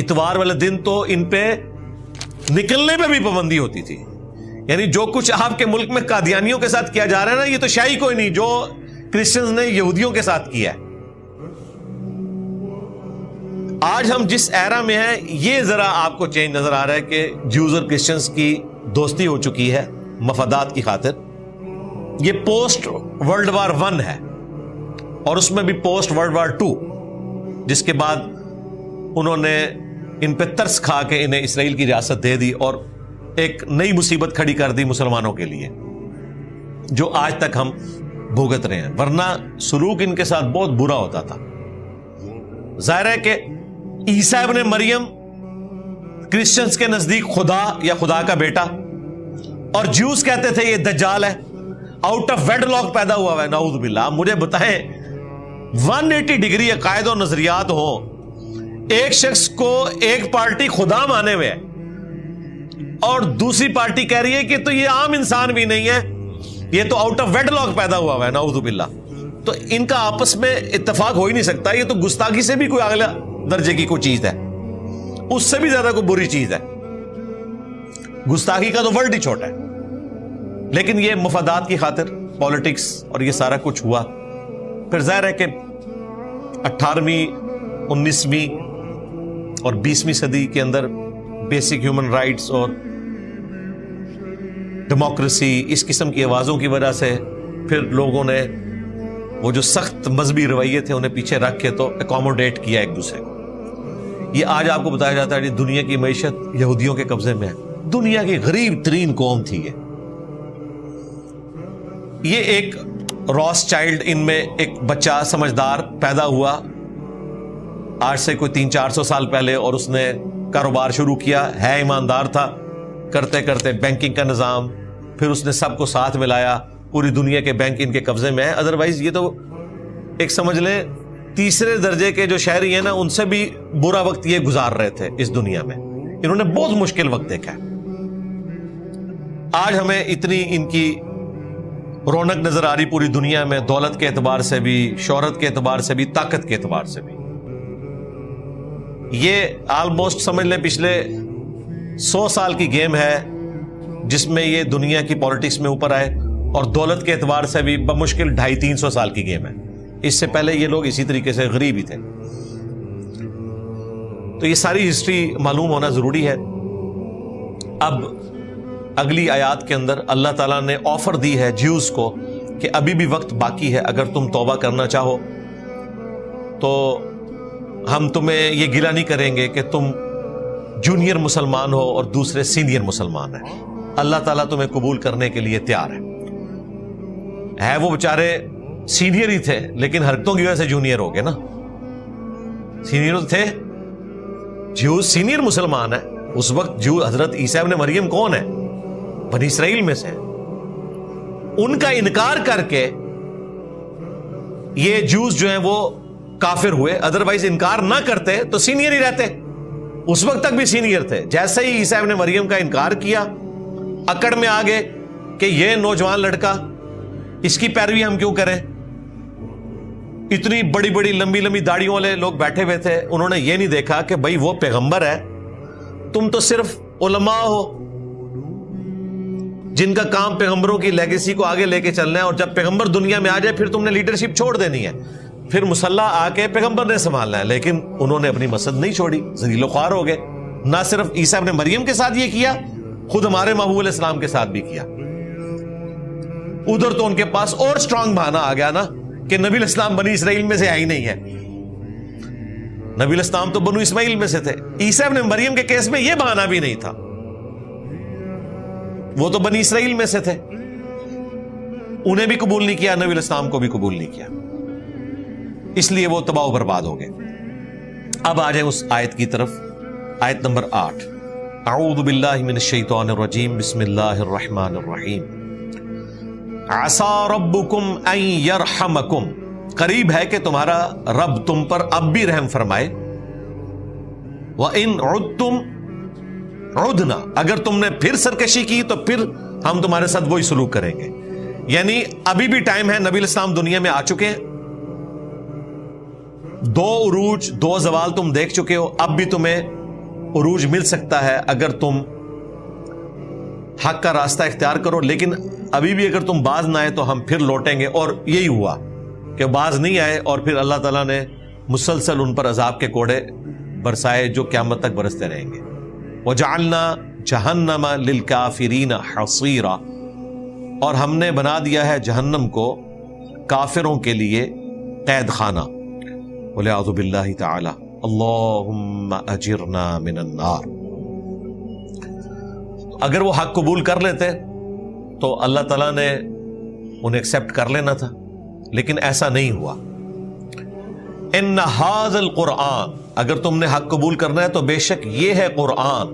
اتوار والے دن تو ان پہ نکلنے پہ بھی پابندی ہوتی تھی، یعنی جو کچھ آپ کے ملک میں قادیانیوں کے ساتھ کیا جا رہا ہے نا، یہ تو شاہی کوئی نہیں جو کرسچنز نے یہودیوں کے ساتھ کیا ہے۔ آج ہم جس ایرا میں ہیں یہ ذرا آپ کو چینج نظر آ رہا ہے کہ جوز اور کرسچنز کی دوستی ہو چکی ہے مفادات کی خاطر۔ یہ پوسٹ ورلڈ وار 1 ہے، اور اس میں بھی پوسٹ ورلڈ وار 2، جس کے بعد انہوں نے ان پہ ترس کھا کے انہیں اسرائیل کی ریاست دے دی، اور ایک نئی مصیبت کھڑی کر دی مسلمانوں کے لیے جو آج تک ہم بھگت رہے ہیں، ورنہ سلوک ان کے ساتھ بہت برا ہوتا تھا۔ ظاہر ہے کہ عیسیٰ ابن مریم کرسچنز کے نزدیک خدا یا خدا کا بیٹا، اور جیوز کہتے تھے یہ دجال ہے، آؤٹ آف ویڈ لاک پیدا ہوا ہے، نعوذ باللہ۔ مجھے بتائیں 180 ڈگری عقائد اور نظریات ہوں، ایک شخص کو ایک پارٹی خدا مانے ہوئے ہے اور دوسری پارٹی کہہ رہی ہے کہ تو یہ عام انسان بھی نہیں ہے، یہ تو آؤٹ آف ویڈ لاک پیدا ہوا ہے، نعوذ باللہ۔ تو ان کا آپس میں اتفاق ہو ہی نہیں سکتا، یہ تو گستاخی سے بھی کوئی اگلا درجے کی کوئی چیز ہے، اس سے بھی زیادہ کوئی بری چیز ہے۔ گستاخی کا تو ورڈ ہی چھوٹا ہے، لیکن یہ مفادات کی خاطر پالیٹکس اور یہ سارا کچھ ہوا۔ پھر ظاہر ہے کہ 18ویں 19ویں اور 20ویں صدی کے اندر بیسک ہیومن رائٹس اور ڈیموکریسی اس قسم کی آوازوں کی وجہ سے پھر لوگوں نے وہ جو سخت مذہبی رویے تھے انہیں پیچھے رکھ کے تو اکوموڈیٹ کیا ایک دوسرے کو۔ یہ آج آپ کو بتایا جاتا ہے کہ دنیا کی معیشت یہودیوں کے قبضے میں ہے، دنیا کی غریب ترین قوم تھی یہ ایک راس چائلڈ، ان میں ایک بچہ سمجھدار پیدا ہوا آج سے کوئی 300-400 سال پہلے، اور اس نے کاروبار شروع کیا، ہے ایماندار تھا، کرتے کرتے بینکنگ کا نظام، پھر اس نے سب کو ساتھ ملایا، پوری دنیا کے بینک ان کے قبضے میں ہے۔ ادروائز یہ تو ایک سمجھ لیں تیسرے درجے کے جو شہری ہیں نا، ان سے بھی برا وقت یہ گزار رہے تھے اس دنیا میں، انہوں نے بہت مشکل وقت دیکھا ہے۔ آج ہمیں اتنی ان کی رونق نظر آ رہی پوری دنیا میں، دولت کے اعتبار سے بھی، شہرت کے اعتبار سے بھی، طاقت کے اعتبار سے بھی۔ یہ آلموسٹ سمجھ لیں پچھلے 100 سال کی گیم ہے جس میں یہ دنیا کی پالیٹکس میں اوپر آئے، اور دولت کے اعتبار سے بھی بمشکل 250-300 سال کی گیم ہے۔ اس سے پہلے یہ لوگ اسی طریقے سے غریب ہی تھے۔ تو یہ ساری ہسٹری معلوم ہونا ضروری ہے۔ اب اگلی آیات کے اندر اللہ تعالیٰ نے آفر دی ہے جیوز کو کہ ابھی بھی وقت باقی ہے، اگر تم توبہ کرنا چاہو تو ہم تمہیں یہ گلہ نہیں کریں گے کہ تم جونیئر مسلمان ہو اور دوسرے سینئر مسلمان ہیں، اللہ تعالیٰ تمہیں قبول کرنے کے لیے تیار ہے۔ وہ بیچارے سینئر ہی تھے لیکن حرکتوں کی وجہ سے جونیئر ہو گئے نا، سینئر تھے، جیوز سینئر مسلمان ہیں اس وقت۔ جو حضرت عیسیٰ ابن مریم کون ہے؟ بنی اسرائیل میں سے، ان کا انکار کر کے یہ جوز جو ہیں وہ کافر ہوئے، ادروائز انکار نہ کرتے تو سینئر ہی رہتے، اس وقت تک بھی سینئر تھے۔ جیسے ہی عیسیٰ ابن مریم کا انکار کیا، اکڑ میں آ گئے کہ یہ نوجوان لڑکا، اس کی پیروی ہم کیوں کریں؟ اتنی بڑی بڑی لمبی لمبی داڑھیوں والے لوگ بیٹھے ہوئے تھے، انہوں نے یہ نہیں دیکھا کہ بھائی وہ پیغمبر ہے، تم تو صرف علماء ہو جن کا کام پیغمبروں کی لیگیسی کو آگے لے کے چلنا ہے، اور جب پیغمبر دنیا میں آ جائے پھر تم نے لیڈرشپ چھوڑ دینی ہے، پھر مسلح آ کے پیغمبر نے سنبھالنا ہے۔ لیکن انہوں نے اپنی مسجد نہیں چھوڑی، ذلیل و خوار ہو گئے۔ نہ صرف عیسیٰ ابن مریم کے ساتھ یہ کیا، خود ہمارے محبوب علیہ السلام کے ساتھ بھی کیا۔ ادھر تو ان کے پاس اور سٹرونگ بہانہ آ گیا نا کہ نبی علیہ السلام بنی اسرائیل میں سے آئی نہیں ہے، نبی علیہ السلام تو بنو اسماعیل میں سے تھے۔ عیسیٰ ابن مریم کے کیس میں یہ بہانہ بھی نہیں تھا، وہ تو بنی اسرائیل میں سے تھے، انہیں بھی قبول نہیں کیا، نبی علیہ السلام کو بھی قبول نہیں کیا، اس لیے وہ تباہ و برباد ہو گئے۔ اب آ جائیں اس آیت کی طرف، آیت نمبر 8۔ اعوذ باللہ من الشیطان الرجیم، بسم اللہ الرحمن الرحیم۔ عسى ربکم ان یرحمکم، قریب ہے کہ تمہارا رب تم پر اب بھی رحم فرمائے۔ وَإِنْ عُدْتُمْ عُدْنَا، اگر تم نے پھر سرکشی کی تو پھر ہم تمہارے ساتھ وہی سلوک کریں گے۔ یعنی ابھی بھی ٹائم ہے، نبی علیہ السلام دنیا میں آ چکے ہیں، 2 عروج 2 زوال تم دیکھ چکے ہو، اب بھی تمہیں عروج مل سکتا ہے اگر تم حق کا راستہ اختیار کرو۔ لیکن ابھی بھی اگر تم باز نہ آئے تو ہم پھر لوٹیں گے، اور یہی ہوا کہ باز نہیں آئے، اور پھر اللہ تعالیٰ نے مسلسل ان پر عذاب کے کوڑے برسائے جو قیامت تک برستے رہیں گے۔ وَجَعَلْنَا جَهَنَّمَ لِلْكَافِرِينَ حَصِيرًا، اور ہم نے بنا دیا ہے جہنم کو کافروں کے لیے قید خانہ۔ وَلِعَوْذُ بِاللَّهِ تَعَالَى اللَّهُمَّ أَجِرْنَا مِنَ النَّارِ۔ اگر وہ حق قبول کر لیتے تو اللہ تعالیٰ نے انہیں ایکسیپٹ کر لینا تھا، لیکن ایسا نہیں ہوا۔ ان ھذا القرآن، اگر تم نے حق قبول کرنا ہے تو بے شک یہ ہے قرآن،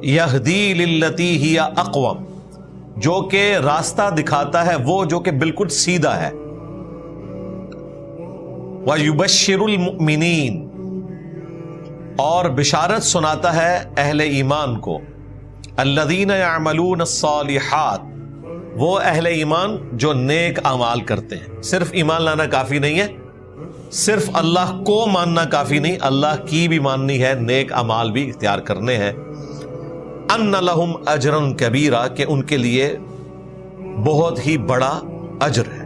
یہدی للتی ہی اقوم، جو کہ راستہ دکھاتا ہے وہ جو کہ بالکل سیدھا ہے، وَيُبَشِّرُ الْمُؤْمِنِينَ، اور بشارت سناتا ہے اہل ایمان کو، الَّذِينَ يَعْمَلُونَ الصَّالِحَاتِ، وہ اہل ایمان جو نیک اعمال کرتے ہیں۔ صرف ایمان لانا کافی نہیں ہے، صرف اللہ کو ماننا کافی نہیں، اللہ کی بھی ماننی ہے، نیک اعمال بھی اختیار کرنے ہیں۔ ان لہم اجرا کبیرا، کہ ان کے لیے بہت ہی بڑا اجر ہے۔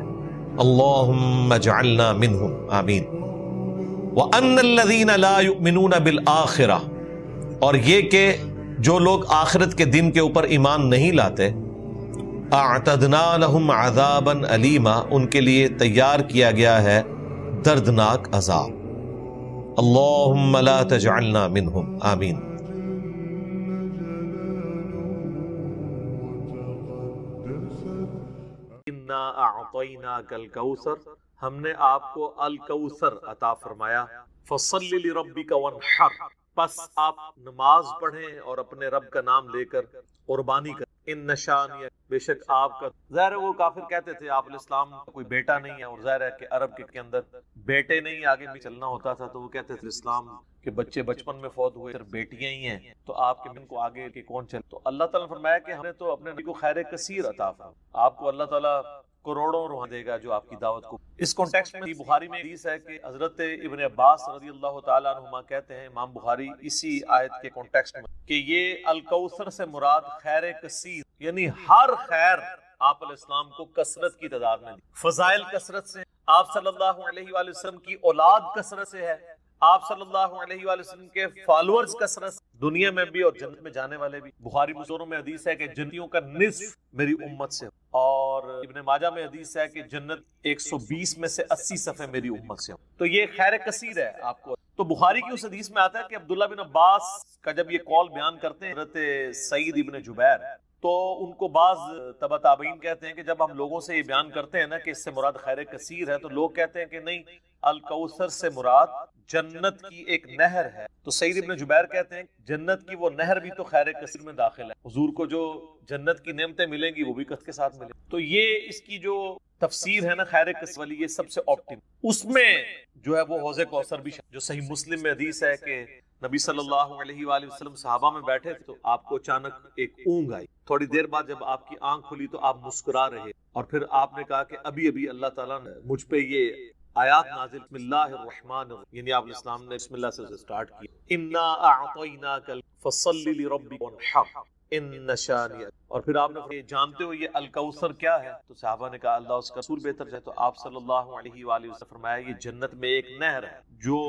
اللہم اجعلنا منہم، آمین۔ وان الذین لا یؤمنون بالآخرہ، اور یہ کہ جو لوگ آخرت کے دن کے اوپر ایمان نہیں لاتے، اعتدنا لہم عذابا علیما، ان کے لیے تیار کیا گیا ہے دردناک عذاب۔ اللہم لا تجعلنا منہم، آمین۔ انا اعطیناک الکوثر، ہم نے آپ کو الکوثر عطا فرمایا، فصل لربک وانحر، پس آپ نماز پڑھیں اور اپنے رب کا نام لے کر قربانی کریں۔ ان شانئک، بے شک آپ کا، ظاہر ہے وہ کافر کہتے تھے آپ علیہ السلام کا کوئی بیٹا نہیں ہے، اور ظاہر ہے کہ عرب کے اندر بیٹے نہیں آگے بھی چلنا ہوتا تھا، تو وہ کہتے تھے اسلام کے بچے بچپن میں فوت ہوئے، صرف بیٹیاں ہی ہیں، تو آپ کے من کو آگے کے کون چلے؟ تو اللہ تعالیٰ نے فرمایا کہ ہم نے تو اپنے نبی کو خیر کثیر عطا فرمایا، آپ کو اللہ تعالیٰ کروڑوں روح دے گا جو آپ کی دعوت کو۔ اس کانٹیکسٹ میں بخاری میں حدیث ہے کہ حضرت ابن عباس رضی اللہ تعالیٰ عنہما کہتے ہیں، امام بخاری اسی آیت کے کانٹیکسٹ میں، کہ یہ الکوثر سے مراد خیر کثیر، یعنی ہر خیر آپ علیہ السلام کو کثرت کی تعداد میں دی، فضائل کثرت سے، آپ صلی اللہ علیہ وآلہ وسلم کی اولاد کثرت سے ہے، آپ صلی اللہ علیہ وآلہ وسلم کے فالورز کثرت، دنیا میں بھی اور جنت میں جانے والے بھی۔ بخاری مسلم میں حدیث ہے کہ جنتیوں کا نصف میری امت سے، اور ابن ماجہ میں حدیث ہے کہ جنت 120 میں سے 80 صفحے میری امت سے، تو یہ خیر کثیر ہے آپ کو۔ تو بخاری کی اس حدیث میں آتا ہے کہ عبداللہ بن عباس کا جب یہ قول بیان کرتے ہیں حضرت سعید ابن جبیر، تو ان کو بعض تبع تابعین کہتے ہیں کہ جب ہم لوگوں سے یہ بیان کرتے ہیں نا کہ اس سے مراد خیر کثیر ہے، تو لوگ کہتے ہیں کہ نہیں، الکوثر سے مراد جنت کی ایک نہر ہے۔ تو سعید ابن جبیر کہتے ہیں جنت کی وہ نہر بھی تو خیر کثیر میں داخل ہے، حضور کو جو جنت کی نعمتیں ملیں گی وہ بھی کثرت کے ساتھ ملیں گی۔ تو یہ اس کی جو تفسیر ہے نا خیر کثیر والی، یہ سب سے آپٹیم، اس میں جو ہے وہ حوض کوثر بھی جو صحیح مسلم میں حدیث ہے کہ نبی صلی اللہ علیہ وآلہ وسلم صحابہ میں بیٹھے تھے، تو آپ کو اچانک ایک اونگ آئی، تھوڑی دیر بعد جب آپ کی آنکھ کھلی تو آپ مسکرا رہے، اور پھر آپ نے کہا کہ ابھی ابھی اللہ تعالیٰ نے مجھ پہ یہ آیات نازل، بسم اللہ الرحمن الرحیم، یعنی آپ علیہ السلام نے بسم اللہ سے سٹارٹ کی، انا اعطیناک فصل لربک وانحر ان شانئک، اور پھر آپ نے جانتے ہو یہ الکوثر کیا ہے؟ تو صحابہ نے کہا اللہ اس کا رسول بہتر ہے، تو آپ صلی اللہ علیہ وآلہ وسلم فرمایا یہ جنت میں ایک نہر ہے جو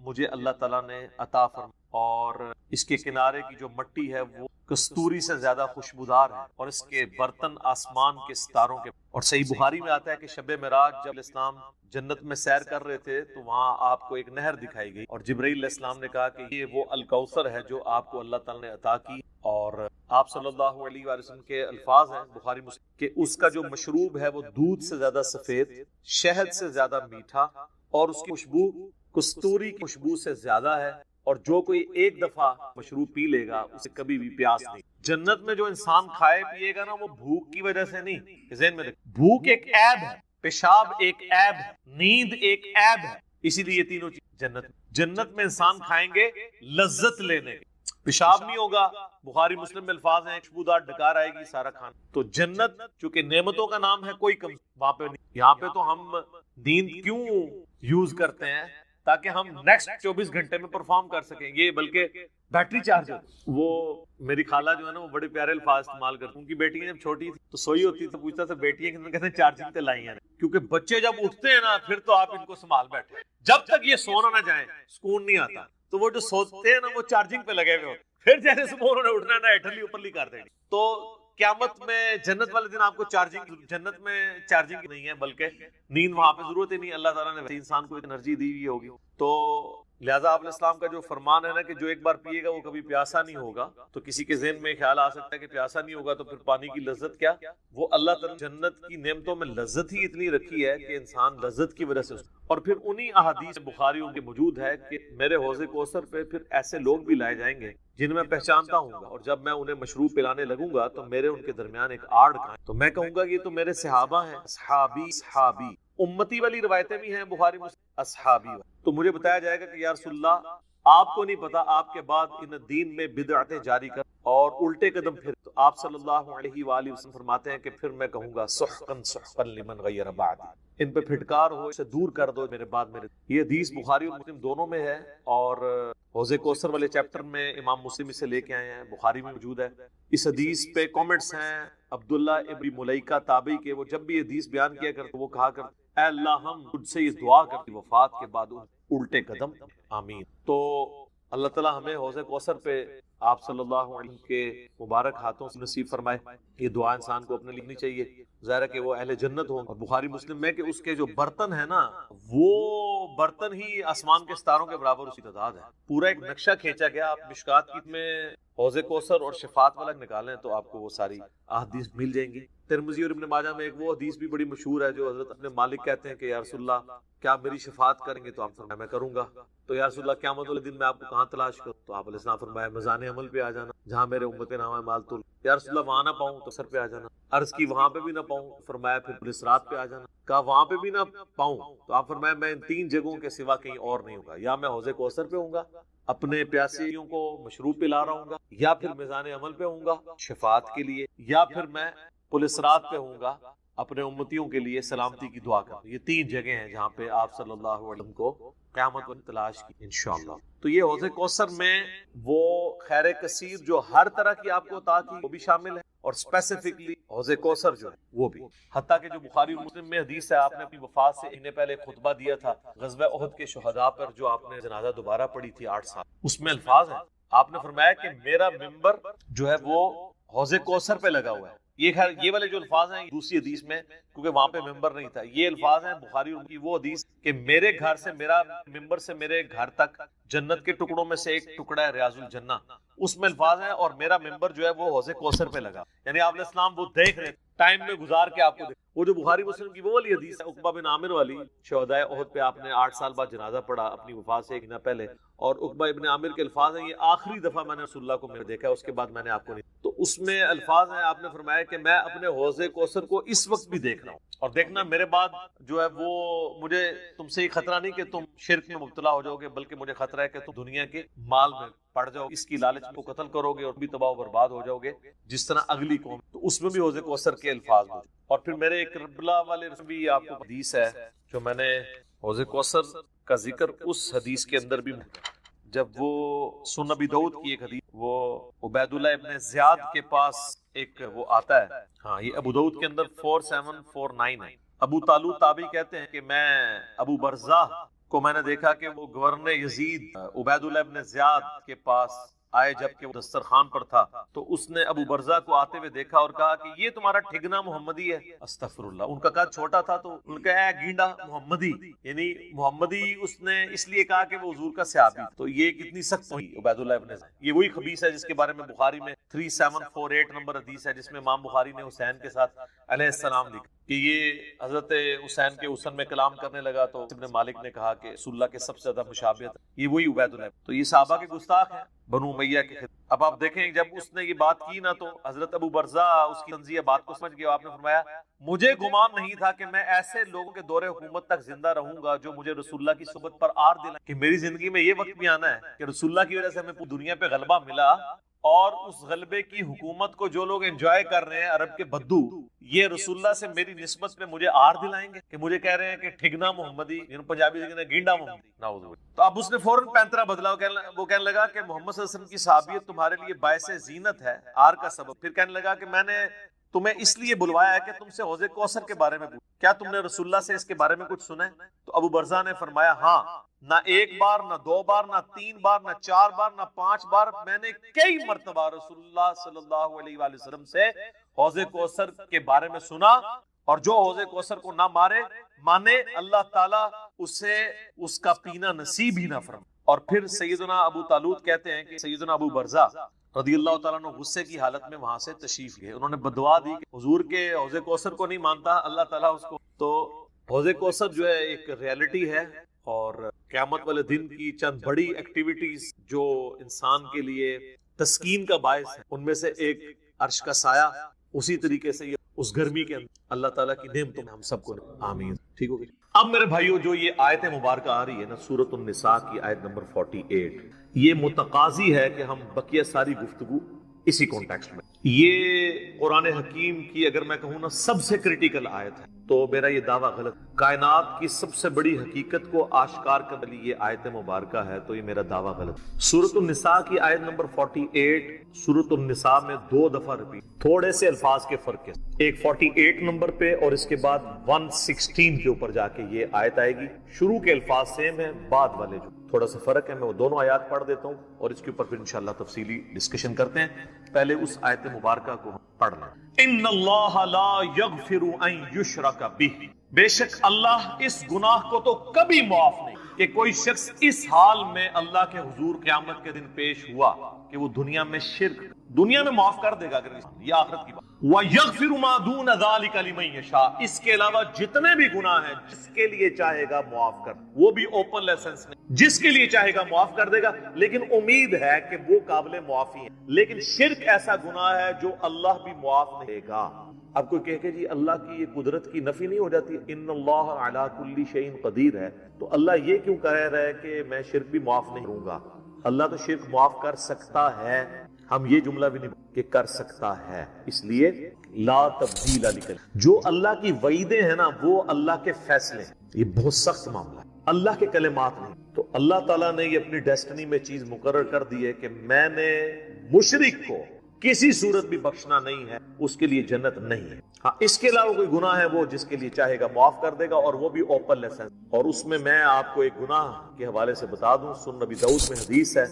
مجھے اللہ تعالیٰ نے عطا فرمایا، اور اس کے کنارے کی جو مٹی ہے وہ کستوری سے زیادہ خوشبودار ہے، اور اس کے برتن آسمان کے ستاروں کے۔ اور صحیح بخاری میں آتا ہے کہ شب معراج جب اسلام جنت میں سیر کر رہے تھے تو وہاں آپ کو ایک نہر دکھائی گئی، اور جبرائیل علیہ السلام نے کہا کہ یہ وہ الکوثر ہے جو آپ کو اللہ تعالیٰ نے عطا کی، اور آپ صلی اللہ علیہ وآلہ وسلم کے الفاظ ہیں بخاری مسلم کہ اس کا جو مشروب ہے وہ دودھ سے زیادہ سفید، شہد سے زیادہ میٹھا، اور اس کی خوشبو کستوری کی خوشبو سے زیادہ ہے، اور جو کوئی ایک دفعہ مشروب پی لے گا اسے کبھی بھی پیاس نہیں۔ جنت میں جو انسان کھائے پیے گا نا وہ بھوک کی وجہ سے نہیں، ذہن میں رکھ، بھوک ایک عیب ہے، پیشاب ایک عیب ہے، نیند ایک عیب ہے، اسی لیے یہ تینوں چیز جنت میں انسان کھائیں گے لذت لینے، پیشاب نہیں ہوگا، بخاری مسلم میں الفاظ ہیں خوشبودار ڈکار آئے گی سارا کھانا۔ تو جنت چونکہ نعمتوں کا نام ہے، کوئی کم وہاں پہ نہیں۔ یہاں پہ تو ہم نیند کیوں یوز کرتے ہیں؟ تاکہ ہم نیکسٹ 24 گھنٹے میں پرفارم کر سکیں، یہ بلکہ بیٹری چارج ہوتی۔ وہ میری خالہ جو ہے نا وہ بڑے پیارے الفاظ استعمال کرتی، ان کی بیٹیاں جب چھوٹی تھی تو سوئی ہوتی تو پوچھتا تھا بیٹیاں کہتے ہیں چارجنگ پہ لائی ہیں، کیونکہ بچے جب اٹھتے ہیں نا پھر تو آپ ان کو سنبھال بیٹھے، جب تک یہ سونا نہ جائیں سکون نہیں آتا، تو وہ جو سوتے ہیں نا وہ چارجنگ پہ لگے ہوئے ہوتے، پھر جیسے صبح انہوں نے اٹھنا نا ایٹھلی اوپرلی کر دینی۔ تو قیامت میں جنت والے دن آپ کو چارجنگ، جنت میں چارجنگ نہیں ہے بلکہ نیند وہاں پہ ضرورت ہی نہیں، اللہ تعالیٰ نے انسان کو انرجی دی ہوئی ہوگی۔ تو لہٰذا آپ علیہ السلام کا جو فرمان ہے نا کہ جو ایک بار پیے گا وہ کبھی پیاسا نہیں ہوگا، تو کسی کے ذہن میں خیال آ سکتا ہے کہ پیاسا نہیں ہوگا تو پھر پانی کی لذت کیا؟ وہ اللہ تعالی جنت کی نعمتوں میں لذت ہی اتنی رکھی ہے کہ انسان لذت کی وجہ سے اور پھر انہی احادیث بخاریوں کے موجود ہے کہ میرے حوض کوثر پہ پھر ایسے لوگ بھی لائے جائیں گے جن میں پہچانتا ہوں گا، اور جب میں انہیں مشروب پلانے لگوں گا تو میرے ان کے درمیان ایک آڑ کا ہے، تو میں کہوں گا یہ تو میرے صحابہ ہیں، صحابی صحابی، امتی والی روایتیں بھی ہیں بخاری مسلم، اصحابی، تو مجھے بتایا جائے گا کہ یا رسول اللہ آپ کو نہیں پتا آپ کے بعد ان دین میں بدعتیں جاری کر اور الٹے قدم پھر، تو آپ صلی اللہ علیہ وآلہ وسلم فرماتے ہیں کہ پھر میں کہوں گا سحقا سحقا لمن غیر بعدی، ان پہ پھٹکار ہو، اسے دور کر دو میرے بعد میرے۔ یہ حدیث بخاری اور مسلم دونوں میں ہے، اور حوض کوثر والے چیپٹر میں امام مسلم اسے لے کے آئے ہیں، بخاری میں موجود ہے۔ اس حدیث پہ کامنٹس ہیں عبداللہ ابن ملیکہ تابعی کے، وہ جب بھی حدیث بیان کیا کرتے وہ کہا کرتے اے اللہ ہم تجھ سے یہ دعا کرتی وفات کے بعد الٹے قدم، آمین۔ تو اللہ تعالیٰ ہمیں حوض کوثر پہ آپ صلی اللہ علیہ وسلم کے مبارک ہاتھوں سے نصیب فرمائے۔ یہ دعا انسان کو اپنے لکھنی چاہیے، ظاہر ہے کہ وہ اہل جنت ہوں، اور بخاری مسلم میں کہ اس کے جو برتن ہیں نا وہ برتن ہی آسمان کے ستاروں کے برابر اسی تعداد ہے، پورا ایک نقشہ کھینچا گیا۔ آپ مشکات کی میں حوض کوثر اور شفاعت والا نکالیں تو آپ کو وہ ساری احادیث مل جائیں گی۔ ترمذی اور ابن ماجہ میں ایک وہ حدیث بھی بڑی مشہور ہے جو حضرت اپنے مالک کہتے ہیں کہ یا رسول اللہ کیا میری شفاعت کریں گے؟ تو آپ فرمایا میں کروں گا۔ تو یا رسول اللہ قیامت والے دن میں آپ کو کہاں تلاش کروں؟ تو آپ علیہ السلام فرمایا میزان عمل پہ آ جانا، جہاں میرے امت کے نام ہے مال تول۔ یا رسول اللہ وہاں نہ پاؤں تو سر پہ آ جانا، عرض کی وہاں پہ بھی نہ پاؤں، فرمایا پھر پولیس رات پہ آ جانا، کہا وہاں پہ بھی نہ پاؤں تو آپ فرمایا میں ان تین جگہوں کے سوا کہیں اور نہیں ہوگا، یا میں حوض کوثر پہ ہوں گا اپنے پیاسیوں کو مشروب پلا رہا ہوں گا، یا پھر میزان عمل پہ ہوں گا شفاعت کے لیے، یا پھر میں پولیس رات پہ ہوں گا اپنے امتیوں کے لیے سلامتی کی دعا کر۔ یہ تین جگہ ہیں جہاں پہ آپ صلی اللہ علیہ وسلم کو قیامت میں تلاش کی انشاءاللہ۔ تو یہ حوض کوثر میں وہ خیر کثیر جو ہر طرح کی آپ کو عطا کی وہ بھی شامل ہے، اور اسپیسیفکلی حوض کوثر جو ہے وہ بھی، حتیٰ کہ جو بخاری اور مسلم میں حدیث ہے، آپ نے اپنی وفات سے ایک پہلے خطبہ دیا تھا غزوہ احد کے شہداء پر، جو آپ نے جنازہ دوبارہ پڑھی تھی 8 سال، اس میں الفاظ ہیں آپ نے فرمایا کہ میرا ممبر جو ہے وہ حوض کوثر پہ لگا ہوا ہے۔ یہ والے جو الفاظ ہیں دوسری حدیث میں، کیونکہ وہاں پہ ممبر نہیں تھا، یہ الفاظ ہیں بخاری اور کی وہ حدیث کہ میرے گھر سے میرا ممبر سے میرے گھر تک جنت کے ٹکڑوں میں سے ایک ٹکڑا ہے ریاض الجنہ، اس میں الفاظ ہیں اور میرا ممبر جو ہے وہ حوض کوثر پہ لگا، یعنی آپ علیہ السلام وہ دیکھ رہے ٹائم میں گزار کے آپ کو دیکھ۔ وہ جو بخاری مسلم کی وہ والی حدیث ہے عقبہ بن عامر والی، شہدائے احد پہ آپ نے 8 سال بعد جنازہ پڑھا اپنی وفات سے 1 مہینہ پہلے، اور عقبہ ابن عامر کے الفاظ ہیں یہ آخری دفعہ میں نے رسول اللہ کو دیکھا، اس کے بعد میں نے آپ کو نہیں، تو اس میں الفاظ ہیں آپ نے فرمایا کہ میں اپنے حوض کوثر کو اس وقت بھی دیکھ رہا ہوں، اور دیکھنا میرے بعد جو ہے وہ مجھے تم سے یہ خطرہ نہیں کہ تم شرک میں مبتلا ہو جاؤ گے، بلکہ مجھے خطرہ ہے کہ تم دنیا کے مال میں پڑ جاؤ، اس کی لالچ کو قتل کرو گے اور بھی تباہ و برباد ہو جاؤ گے جس طرح اگلی قوم، تو اس میں بھی حوض کوثر کے الفاظ موجود۔ اور پھر میرے ایک کربلا والے بھی آپ کو حدیث ہے جو میں نے حوض کوثر کا ذکر اس حدیث کے اندر بھی، جب وہ سنن ابی داؤد کی ایک حدیث، وہ عبید اللہ ابن زیاد کے پاس ایک وہ آتا ہے، ہاں یہ ابو داؤد کے اندر 4749 ہے۔ ابو طالوت تابعی کہتے ہیں کہ میں ابو برزہ کو میں نے دیکھا کہ وہ گورنر یزید عبید اللہ ابن زیاد کے پاس آئے جبکہ وہ دسترخوان پر تھا، تو اس نے ابو برزہ کو آتے ہوئے دیکھا اور کہا کہ یہ تمہارا ٹھگنا محمدی ہے، استغفر اللہ۔ ان کا قد چھوٹا تھا تو ان کا اے گینڈا محمدی، یعنی محمدی اس نے اس لیے کہا کہ وہ حضور کا صحابی، تو یہ کتنی سخت ہوئی عبید اللہ ابن زیاد۔ یہ وہی خبیث ہے جس کے بارے میں بخاری میں 3748 نمبر حدیث ہے، جس میں امام بخاری نے حسین کے ساتھ علیہ السلام لکھا کہ یہ حضرت حسین کے حسن میں کلام کرنے لگا، تو ابن مالک نے کہا کہ رسول اللہ کے سب سے زیادہ مشابہت، یہ وہی عبید اللہ۔ تو یہ صحابہ کے گستاخ ہیں بنو امیہ کے خلاف۔ اب آپ دیکھیں جب اس نے یہ بات کی نا تو حضرت ابو برزہ اس کی تنزیہ بات کو سمجھ گیا، آپ نے فرمایا مجھے گمان نہیں تھا کہ میں ایسے لوگوں کے دور حکومت تک زندہ رہوں گا جو مجھے رسول اللہ کی صحبت پر آر دلائیں، کہ میری زندگی میں یہ وقت بھی آنا ہے کہ رسول اللہ کی وجہ سے ہمیں پوری دنیا پہ غلبہ ملا، اور اس غلبے کی حکومت کو جو لوگ انجوائے کر رہے ہیں عرب کے بدو، یہ رسول اللہ سے میری نسبت پہ مجھے آر دلائیں گے کہ مجھے کہہ رہے ہیں کہ ٹھگنا محمدی، پنجابی سے کہتے ہیں گینڈا محمدی، نعوذ باللہ۔ تو اب اس نے فوراً پینترا بدلا، وہ کہنے لگا کہ محمد صلی اللہ علیہ وسلم کی صحابیت تمہارے لیے باعث زینت ہے، آر کا سبب۔ پھر کہنے لگا کہ میں نے تمہیں اس لیے بلوایا ہے کہ تم سے حوض کوثر کے بارے میں پوچھوں، کیا تم نے رسول اللہ سے اس کے بارے میں کچھ سنا ہے؟ تو ابو برزہ نے فرمایا ہاں، نہ 1 بار، نہ 2 بار، نہ 3 بار، نہ 4 بار، نہ 5 بار، میں نے کئی مرتبہ رسول اللہ صلی اللہ علیہ وآلہ وسلم سے حوض کوثر کے بارے میں سنا، اور جو حوض کوثر کو نہ مانے اللہ تعالیٰ اسے اس کا پینا نصیب ہی نہ فرمائے۔ اور پھر سیدنا ابو طالوت کہتے ہیں کہ سیدنا ابو برزہ رضی اللہ تعالیٰ عنہ غصے کی حالت میں وہاں سے تشریف گئے. انہوں نے بدعا دی کہ حضور کے حوض کوثر کو نہیں مانتا اللہ تعالیٰ اس کو. تو حوض کوثر جو ہے ایک ریالٹی ہے، اور قیامت والے دن کی چند بڑی ایکٹیویٹیز جو انسان کے لیے تسکین کا باعث ہے، ان میں سے ایک عرش کا سایہ. اسی طریقے سے یہ اس گرمی کے اندر اللہ تعالیٰ کی نعمتوں میں ہم سب کو آمین. ٹھیک ہو گئی. اب میرے بھائیو جو یہ آیت مبارکہ آ رہی ہے نا سورۃ النساء کی آیت نمبر 48، یہ متقاضی ہے کہ ہم بقیہ ساری گفتگو اسی کانٹیکسٹ میں. یہ قرآن حکیم کی اگر میں کہوں نا سب سے کریٹیکل آیت ہے، تو میرا یہ دعویٰ غلط. کائنات کی سب سے بڑی حقیقت کو آشکار کرنے والی یہ آیت مبارکہ ہے، تو یہ میرا دعویٰ غلط. سورۃ النساء کی آیت نمبر 48 سورۃ النساء میں 2 دفعہ ریپیٹ، تھوڑے سے الفاظ کے فرق ہے. ایک 48 نمبر پہ اور اس کے بعد 116 کے اوپر جا کے یہ آیت آئے گی. شروع کے الفاظ سیم ہیں، بعد والے جو تھوڑا سا فرق ہے. میں وہ دونوں آیات پڑھ دیتا ہوں اور اس کے اوپر پھر انشاءاللہ تفصیلی ڈسکشن کرتے ہیں. پہلے اس آیت مبارکہ کو ہم پڑھ لیں. ان اللہ لا یغفر ان یشرک بہ، بے شک اللہ اس گناہ کو تو کبھی معاف نہیں کہ کوئی شخص اس حال میں اللہ کے حضور قیامت کے دن پیش ہوا کہ وہ دنیا میں شرک، دنیا میں معاف کر دے گا اگر یہ آخرت کی بات. وَيَغْفِرُ مَا دُونَ ذَلِكَ لِمَن يَشَاءُ، اس کے علاوہ جتنے بھی گناہ ہیں جس کے لیے چاہے گا معاف کر، وہ بھی اوپن لائسنس نہیں، جس کے لیے چاہے گا معاف کر دے گا، لیکن امید ہے کہ وہ قابل معافی ہیں. لیکن شرک ایسا گناہ ہے جو اللہ بھی معاف نہیں دے گا. اب کوئی کہے کہ جی اللہ کی یہ قدرت کی نفی نہیں ہو جاتی، ان اللہ علی کل شیء قدیر ہے، تو اللہ یہ کیوں کہہ رہا ہے کہ میں شرک بھی معاف نہیں کروں گا؟ اللہ تو شرک معاف کر سکتا ہے، ہم یہ جملہ بھی نہیں کہ کر سکتا ہے. اس لیے لا تبدیل لکلمات، جو اللہ کی وعیدیں ہیں نا وہ اللہ کے فیصلے ہیں. یہ بہت سخت معاملہ ہے، اللہ کے کلمات نہیں. تو اللہ تعالیٰ نے یہ اپنی ڈیسٹنی میں چیز مقرر کر دی ہے کہ میں نے مشرک کو کسی صورت بھی بخشنا نہیں ہے، اس کے لیے جنت نہیں ہے. ہاں اس کے علاوہ کوئی گناہ ہے وہ جس کے لیے چاہے گا معاف کر دے گا، اور وہ بھی اوپن لائسنس. اور اس میں آپ کو ایک گناہ کے حوالے سے بتا دوں. سن نبی داؤد میں حدیث ہے،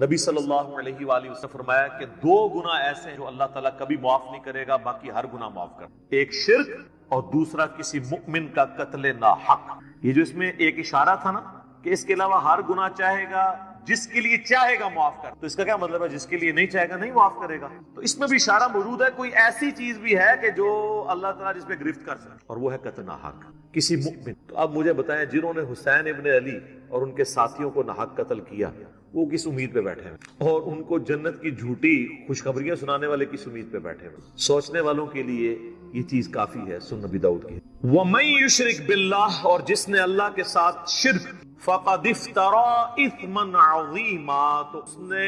نبی صلی اللہ علیہ وآلہ وسلم فرمایا کہ 2 گناہ ایسے ہیں جو اللہ تعالیٰ کبھی معاف نہیں کرے گا، باقی ہر گناہ معاف کر. ایک شرک اور دوسرا کسی مؤمن کا قتل ناحق. یہ جو اس میں ایک اشارہ تھا نا کہ اس کے علاوہ ہر گناہ چاہے گا، جس کے لیے چاہے گا معاف کر، تو اس کا کیا مطلب ہے؟ جس کے لیے نہیں چاہے گا نہیں معاف کرے گا. تو اس میں بھی اشارہ موجود ہے، کوئی ایسی چیز بھی ہے کہ جو اللہ تعالیٰ جس پہ گرفت کر سکے، اور وہ ہے قتل ناحق کسی مؤمن. تو اب مجھے بتائیں جنہوں نے حسین ابن علی اور ان کے ساتھیوں کو ناحق قتل کیا، وہ کس امید پہ بیٹھے ہیں؟ اور ان کو جنت کی جھوٹی خوشخبریاں سنانے والے کس امید پہ بیٹھے ہیں؟ سوچنے والوں کے لیے یہ چیز کافی ہے. سن نبی داؤد کی وَمَن يُشْرِكْ بِاللَّهِ، اور جس نے اللہ کے ساتھ شرک، فَقَدِ افْتَرَىٰ إِثْمًا عَظِيمًا، تو اس نے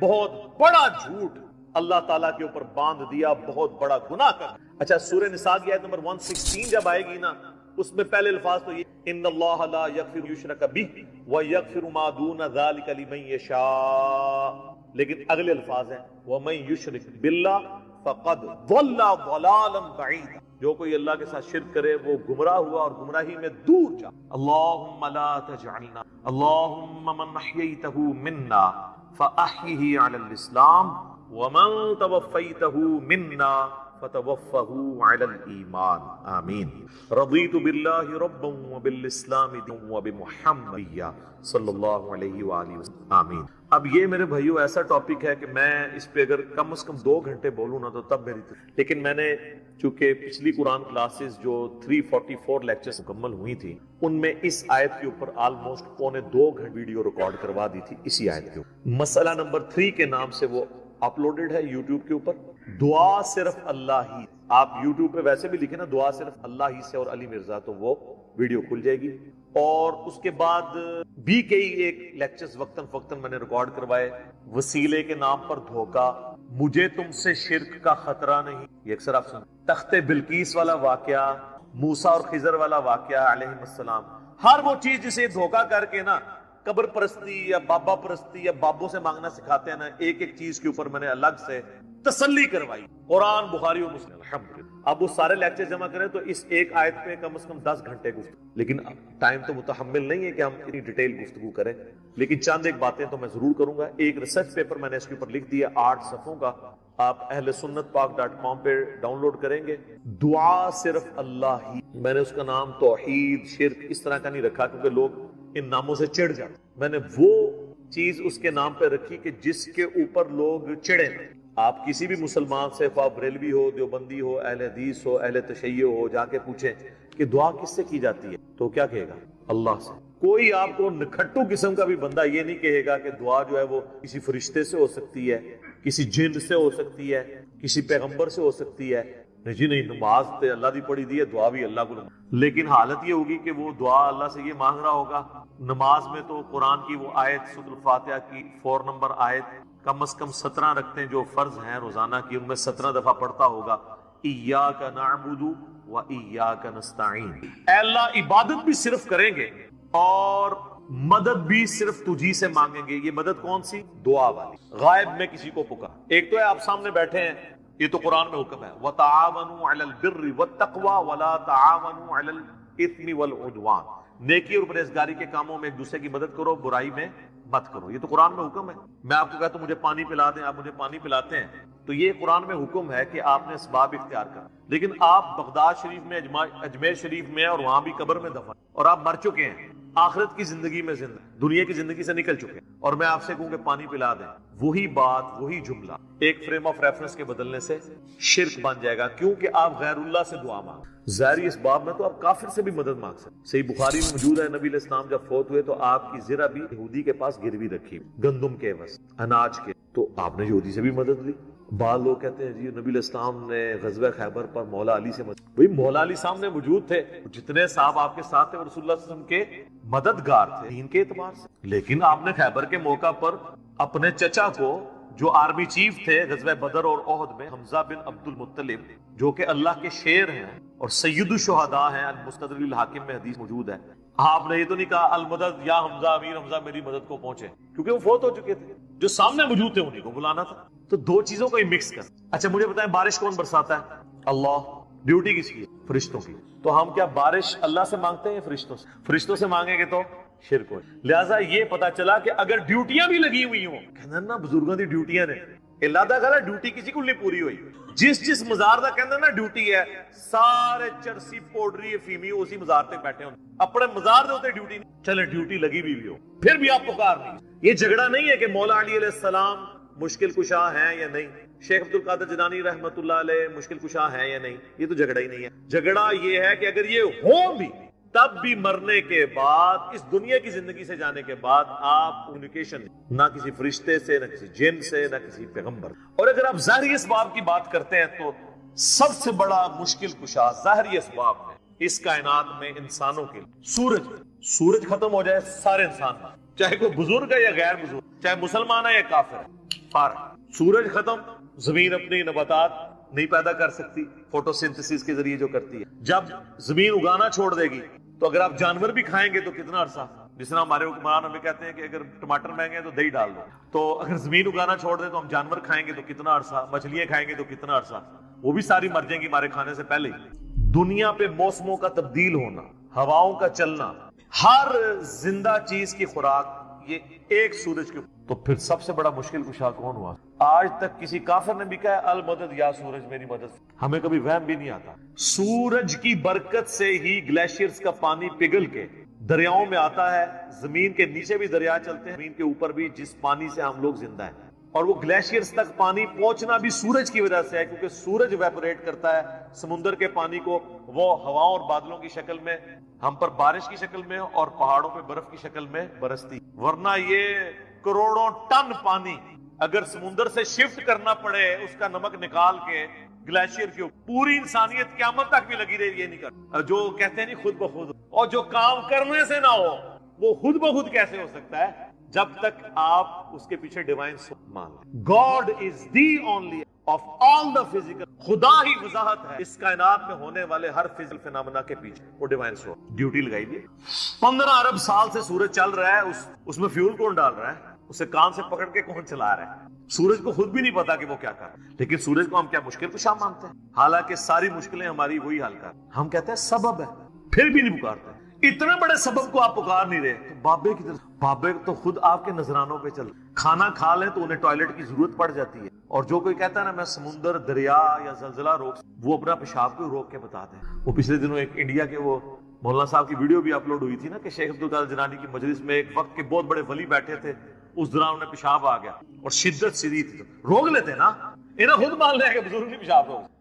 بہت بڑا جھوٹ اللہ تعالیٰ کے اوپر باندھ دیا، بہت بڑا گناہ کر. اچھا سورہ نساء کی آیت نمبر 116 جب آئے گی نا، اس میں پہلے الفاظ تو یہ ان اللہ لا یغفر یشرک بہ ویغفر ما دون ذلک لمن یشاء، لیکن اگلے الفاظ ہیں ومن یشرک باللہ فقد ضل ضلالا بعیدا، جو کوئی اللہ کے ساتھ شرک کرے وہ گمراہ ہوا اور گمراہی میں دور جا. اللہم لا تجعلنا، اللہم من احییتہ منا فاحیہ علی الاسلام ومن توفیتہ منا فتوفہ علی الایمان آمین. رضیت باللہ ربا وبالاسلام دین وبمحمد صلی اللہ علیہ وآلہ وسلم آمین. اب یہ میرے بھائیو ایسا ٹاپک ہے کہ میں اس پہ اگر کم از کم 2 گھنٹے بولوں نا تو تب میری لیکن میں نے چونکہ پچھلی قرآن کلاسز جو 344 لیکچرز مکمل ہوئی تھی، ان میں اس آیت کے اوپر آلموسٹ 2.25 گھنٹے ویڈیو ریکارڈ کروا دی تھی اسی آیت کے اوپر. مسئلہ نمبر 3 کے نام سے وہ اپلوڈڈ ہے یوٹیوب کے اوپر. دعا صرف اللہ ہی، آپ یوٹیوب پہ ویسے بھی لکھیں نا دعا صرف اللہ ہی سے اور علی مرزا، تو وہ ویڈیو کھل جائے گی. اور اس کے بعد بھی کئی ایک لیکچرز وقتاً فوقتاً میں نے ریکارڈ کروائے. وسیلے کے نام پر دھوکہ، مجھے تم سے شرک کا خطرہ نہیں، یہ اکثر آپ سنیں. تخت بلقیس والا واقعہ، موسیٰ اور خضر والا واقعہ علیہ السلام، ہر وہ چیز جسے دھوکہ کر کے نا قبر پرستی یا بابا پرستی یا بابوں سے مانگنا سکھاتے ہیں نا، ایک ایک چیز کے اوپر میں نے الگ سے تسلی کروائی. قرآن، بخاری و مسلم، الحمدللہ. اب وہ سارے لیکچر جمع کریں تو اس ایک آیت پہ کم از کم 10 گھنٹے گفتگو، لیکن ٹائم تو متحمل نہیں ہے کہ ہم اتنی ڈیٹیل گفتگو کریں، لیکن چند ایک باتیں تو میں ضرور کروں گا. ایک ریسرچ پیپر میں نے اس کے اوپر لکھ دیا 8 صفحوں کا، آپ اہل سنت پاک.com پہ ڈاؤن لوڈ کریں گے. دعا صرف اللہ ہی، میں نے اس کا نام توحید، شرک اس طرح کا نہیں رکھا کیونکہ لوگ ان ناموں سے چڑھ جاتے. میں نے وہ چیز اس کے نام پہ رکھی کہ جس کے اوپر لوگ چڑھیں. آپ کسی بھی مسلمان سے، خواہ بریلوی ہو، دیوبندی ہو، اہل حدیث ہو، اہل تشیع ہو، جا کے پوچھیں کہ دعا کس سے کی جاتی ہے تو کیا کہے گا؟ اللہ سے. کوئی آپ کو نکھٹو قسم کا بھی بندہ یہ نہیں کہے گا کہ دعا جو ہے وہ کسی فرشتے سے ہو سکتی ہے، کسی جن سے ہو سکتی ہے، کسی پیغمبر سے ہو سکتی ہے. نہیں جی نہیں، نماز تے اللہ دی پڑھی دی ہے، دعا بھی اللہ کو. لیکن حالت یہ ہوگی کہ وہ دعا اللہ سے یہ مانگ رہا ہوگا. نماز میں تو قرآن کی وہ آیت سورۃ الفاتحہ کی 4 نمبر آیت کم از کم 17 رکھتے ہیں جو فرض ہیں روزانہ کی، ان میں 17 دفعہ پڑھتا ہوگا ایاک نعبد و ایاک نستعین. اے اللہ عبادت بھی صرف کریں گے اور مدد بھی صرف تجھی سے مانگیں گے. یہ مدد کون سی؟ دعا والی. غائب میں کسی کو پکار. ایک تو ہے آپ سامنے بیٹھے ہیں، یہ تو قرآن میں حکم ہے وَتَعَاوَنُوا عَلَى الْبِرِّ وَالتَّقْوَى وَلَا تَعَاوَنُوا عَلَى الْإِثْمِ وَالْعُدْوَانِ. نیکی اور پرہیزگاری کے کاموں میں ایک دوسرے کی مدد کرو، برائی میں مت کرو. یہ تو قرآن میں حکم ہے. میں آپ کو کہتا ہوں مجھے پانی پلا دیں، آپ مجھے پانی پلاتے ہیں، تو یہ قرآن میں حکم ہے کہ آپ نے اسباب اختیار کرنا. لیکن آپ بغداد شریف میں، اجمیر شریف میں، اور وہاں بھی قبر میں دفن، اور آپ مر چکے ہیں، آخرت کی زندگی میں زندہ، دنیا کی زندگی سے نکل چکے ہیں، اور میں آپ سے کہوں کہ پانی پلا دیں، وہی بات، وہی جملہ ایک فریم آف ریفرنس کے بدلنے سے شرک بن جائے گا. کیونکہ آپ غیر اللہ سے دعا مانگ. ظاہری اسباب میں تو آپ کافر سے بھی مدد مانگ سکتے. صحیح بخاری میں موجود ہے نبی علیہ السلام جب فوت ہوئے تو آپ کی زرہ بھی یہودی کے پاس گروی رکھی، گندم کے عوض، اناج کے، تو آپ نے یہودی سے بھی مدد لی. بعض لوگ کہتے ہیں جی نبی علیہ السلام نے غزوہ خیبر پر مولا علی سے مدد. بھئی مولا علی سامنے موجود تھے، جتنے صاحب آپ کے ساتھ تھے وہ رسول اللہ صلی اللہ علیہ وسلم کے مددگار تھے دین کے اعتبار سے. لیکن آپ نے خیبر کے موقع پر اپنے چچا کو، جو آرمی چیف تھے غزوہ بدر اور احد میں، حمزہ بن عبد المطلب، جو کہ اللہ کے شیر ہیں اور سید الشہداء ہیں، المستدرک الحاکم میں حدیث موجود ہے، آپ نے یہ تو نہیں کہا المدد یا حمزہ، امیر حمزہ میری مدد کو پہنچے، کیونکہ وہ فوت ہو چکے تھے. جو سامنے موجود تھے انہیں کو بلانا تھا. تو دو چیزوں کو ہی مکس کر. اچھا مجھے بتائیں بارش کون برساتا ہے؟ اللہ. ڈیوٹی کس کی ہے؟ فرشتوں کی. تو ہم کیا بارش اللہ سے مانگتے ہیں یا فرشتوں سے؟ فرشتوں سے مانگیں گے تو شرک ہو. لہٰذا یہ پتا چلا کہ اگر ڈیوٹیاں بھی لگی ہوئی ہوں، کہنا نا بزرگوں دی ڈیوٹیاں نے، اللہ دا کہا ڈیوٹی کسی کو نہیں پوری ہوئی. جس مزار دا کہنا نا ڈیوٹی ہے، سارے چرسی پوڈری فیمی اسی مزار تک بیٹھے ہوں، اپنے مزار دے ہوتے ڈیوٹی نہیں. چلے ڈیوٹی لگی بھی ہو پھر بھی آپ پکار نہیں. یہ جھگڑا نہیں ہے کہ مولا علی علیہ السلام مشکل کشا ہیں یا نہیں، شیخ عبد القادر جیلانی رحمت اللہ علیہ مشکل کشا ہیں یا نہیں. یہ تو جھگڑا ہی نہیں ہے. جھگڑا یہ ہے کہ اگر یہ ہو بھی تب بھی مرنے کے بعد، اس دنیا کی زندگی سے جانے کے بعد، آپ کمیونیکیشن نہ کسی فرشتے سے، نہ کسی جن سے، نہ کسی پیغمبر. اور اگر آپ ظاہری اسباب کی بات کرتے ہیں تو سب سے بڑا مشکل کشا ظاہری اسباب میں اس کائنات میں انسانوں کے سورج ختم ہو جائے، سارے انسان، چاہے کوئی بزرگ ہے یا غیر بزرگ، چاہے مسلمان ہے یا کافر ہے، فارغ. سورج ختم، زمین اپنی نباتات نہیں پیدا کر سکتی فوٹو سنتھسس کے ذریعے جو کرتی ہے. جب زمین اگانا چھوڑ دے گی تو اگر آپ جانور بھی کھائیں گے تو کتنا عرصہ. جس طرح ہمارے حکمران ہمیں کہتے ہیں کہ اگر ٹماٹر مہنگے ہیں تو دہی ڈال دو، تو اگر زمین اگانا چھوڑ دے تو ہم جانور کھائیں گے تو کتنا عرصہ، مچھلیاں کھائیں گے تو کتنا عرصہ، وہ بھی ساری مر جائیں گی ہمارے کھانے سے پہلے ہی. دنیا پہ موسموں کا تبدیل ہونا، ہواؤں کا چلنا، ہر زندہ چیز کی خوراک، یہ ایک سورج کے. تو پھر سب سے بڑا مشکل کشا کون ہوا؟ آج تک کسی کافر نے بھی کہا المدد یا سورج میری مدد. ہمیں کبھی وہم بھی نہیں آتا. سورج کی برکت سے ہی گلیشیئرز کا پانی پگھل کے دریاؤں میں آتا ہے. زمین کے نیچے بھی دریا چلتے ہیں، زمین کے اوپر بھی، جس پانی سے ہم لوگ زندہ ہیں. اور وہ گلیشیئرز تک پانی پہنچنا بھی سورج کی وجہ سے ہے، کیونکہ سورج ویپوریٹ کرتا ہے سمندر کے پانی کو، وہ ہواؤں اور بادلوں کی شکل میں ہم پر بارش کی شکل میں اور پہاڑوں پہ برف کی شکل میں برستی. ورنہ یہ کروڑوں ٹن پانی اگر سمندر سے شفٹ کرنا پڑے، اس کا نمک نکال کے گلیشیئر کی، پوری انسانیت قیامت تک بھی لگی رہی. یہ نہیں کرتا. جو کہتے ہیں نہیں خود بخود، اور جو کام کرنے سے نہ ہو وہ خود بخود کیسے ہو سکتا ہے؟ جب تک آپ اس کے پیچھے ڈیوائن سورس مان لیں. God is the only of all the physical. خدا ہی وضاحت ہے اس کائنات میں ہونے والے ہر فزیکل فینامنا کے پیچھے. وہ ڈیوائن سورس. ڈیوٹی لگائی دی. 15 ارب سال سے سورج چل رہا ہے، اس میں فیول کون ڈال رہا ہے؟ اسے کان سے پکڑ کے کون چلا رہا ہے؟ سورج کو خود بھی نہیں پتا کہ وہ کیا کر رہا ہے. لیکن سورج کو ہم کیا مشکل کشا مانتے ہیں؟ حالانکہ ساری مشکلیں ہماری وہی حل کر. ہم کہتے ہیں سبب ہے، پھر بھی نہیں پکارتے. اتنے بڑے سبب کو آپ پکار نہیں رہے تو بابے کی طرف. بابے تو خود آپ کے نذرانوں پہ چل. کھانا کھا لیں تو انہیں ٹوائلٹ کی ضرورت پڑ جاتی ہے. اور جو کوئی کہتا ہے نا میں سمندر، دریا یا زلزلہ روک، وہ اپنا پیشاب کو روک کے بتاتے ہیں. وہ پچھلے دنوں ایک انڈیا کے وہ مولانا صاحب کی ویڈیو بھی اپلوڈ ہوئی تھی نا کہ شیخ عبد القادر جیلانی کی مجلس میں ایک وقت کے بہت بڑے ولی بیٹھے تھے، اس دوران انہیں پیشاب آ گیا اور شدت سی تھی، روک لیتے نا، انہیں خود مان لیا کہ بزرگ نہیں پیشاب روک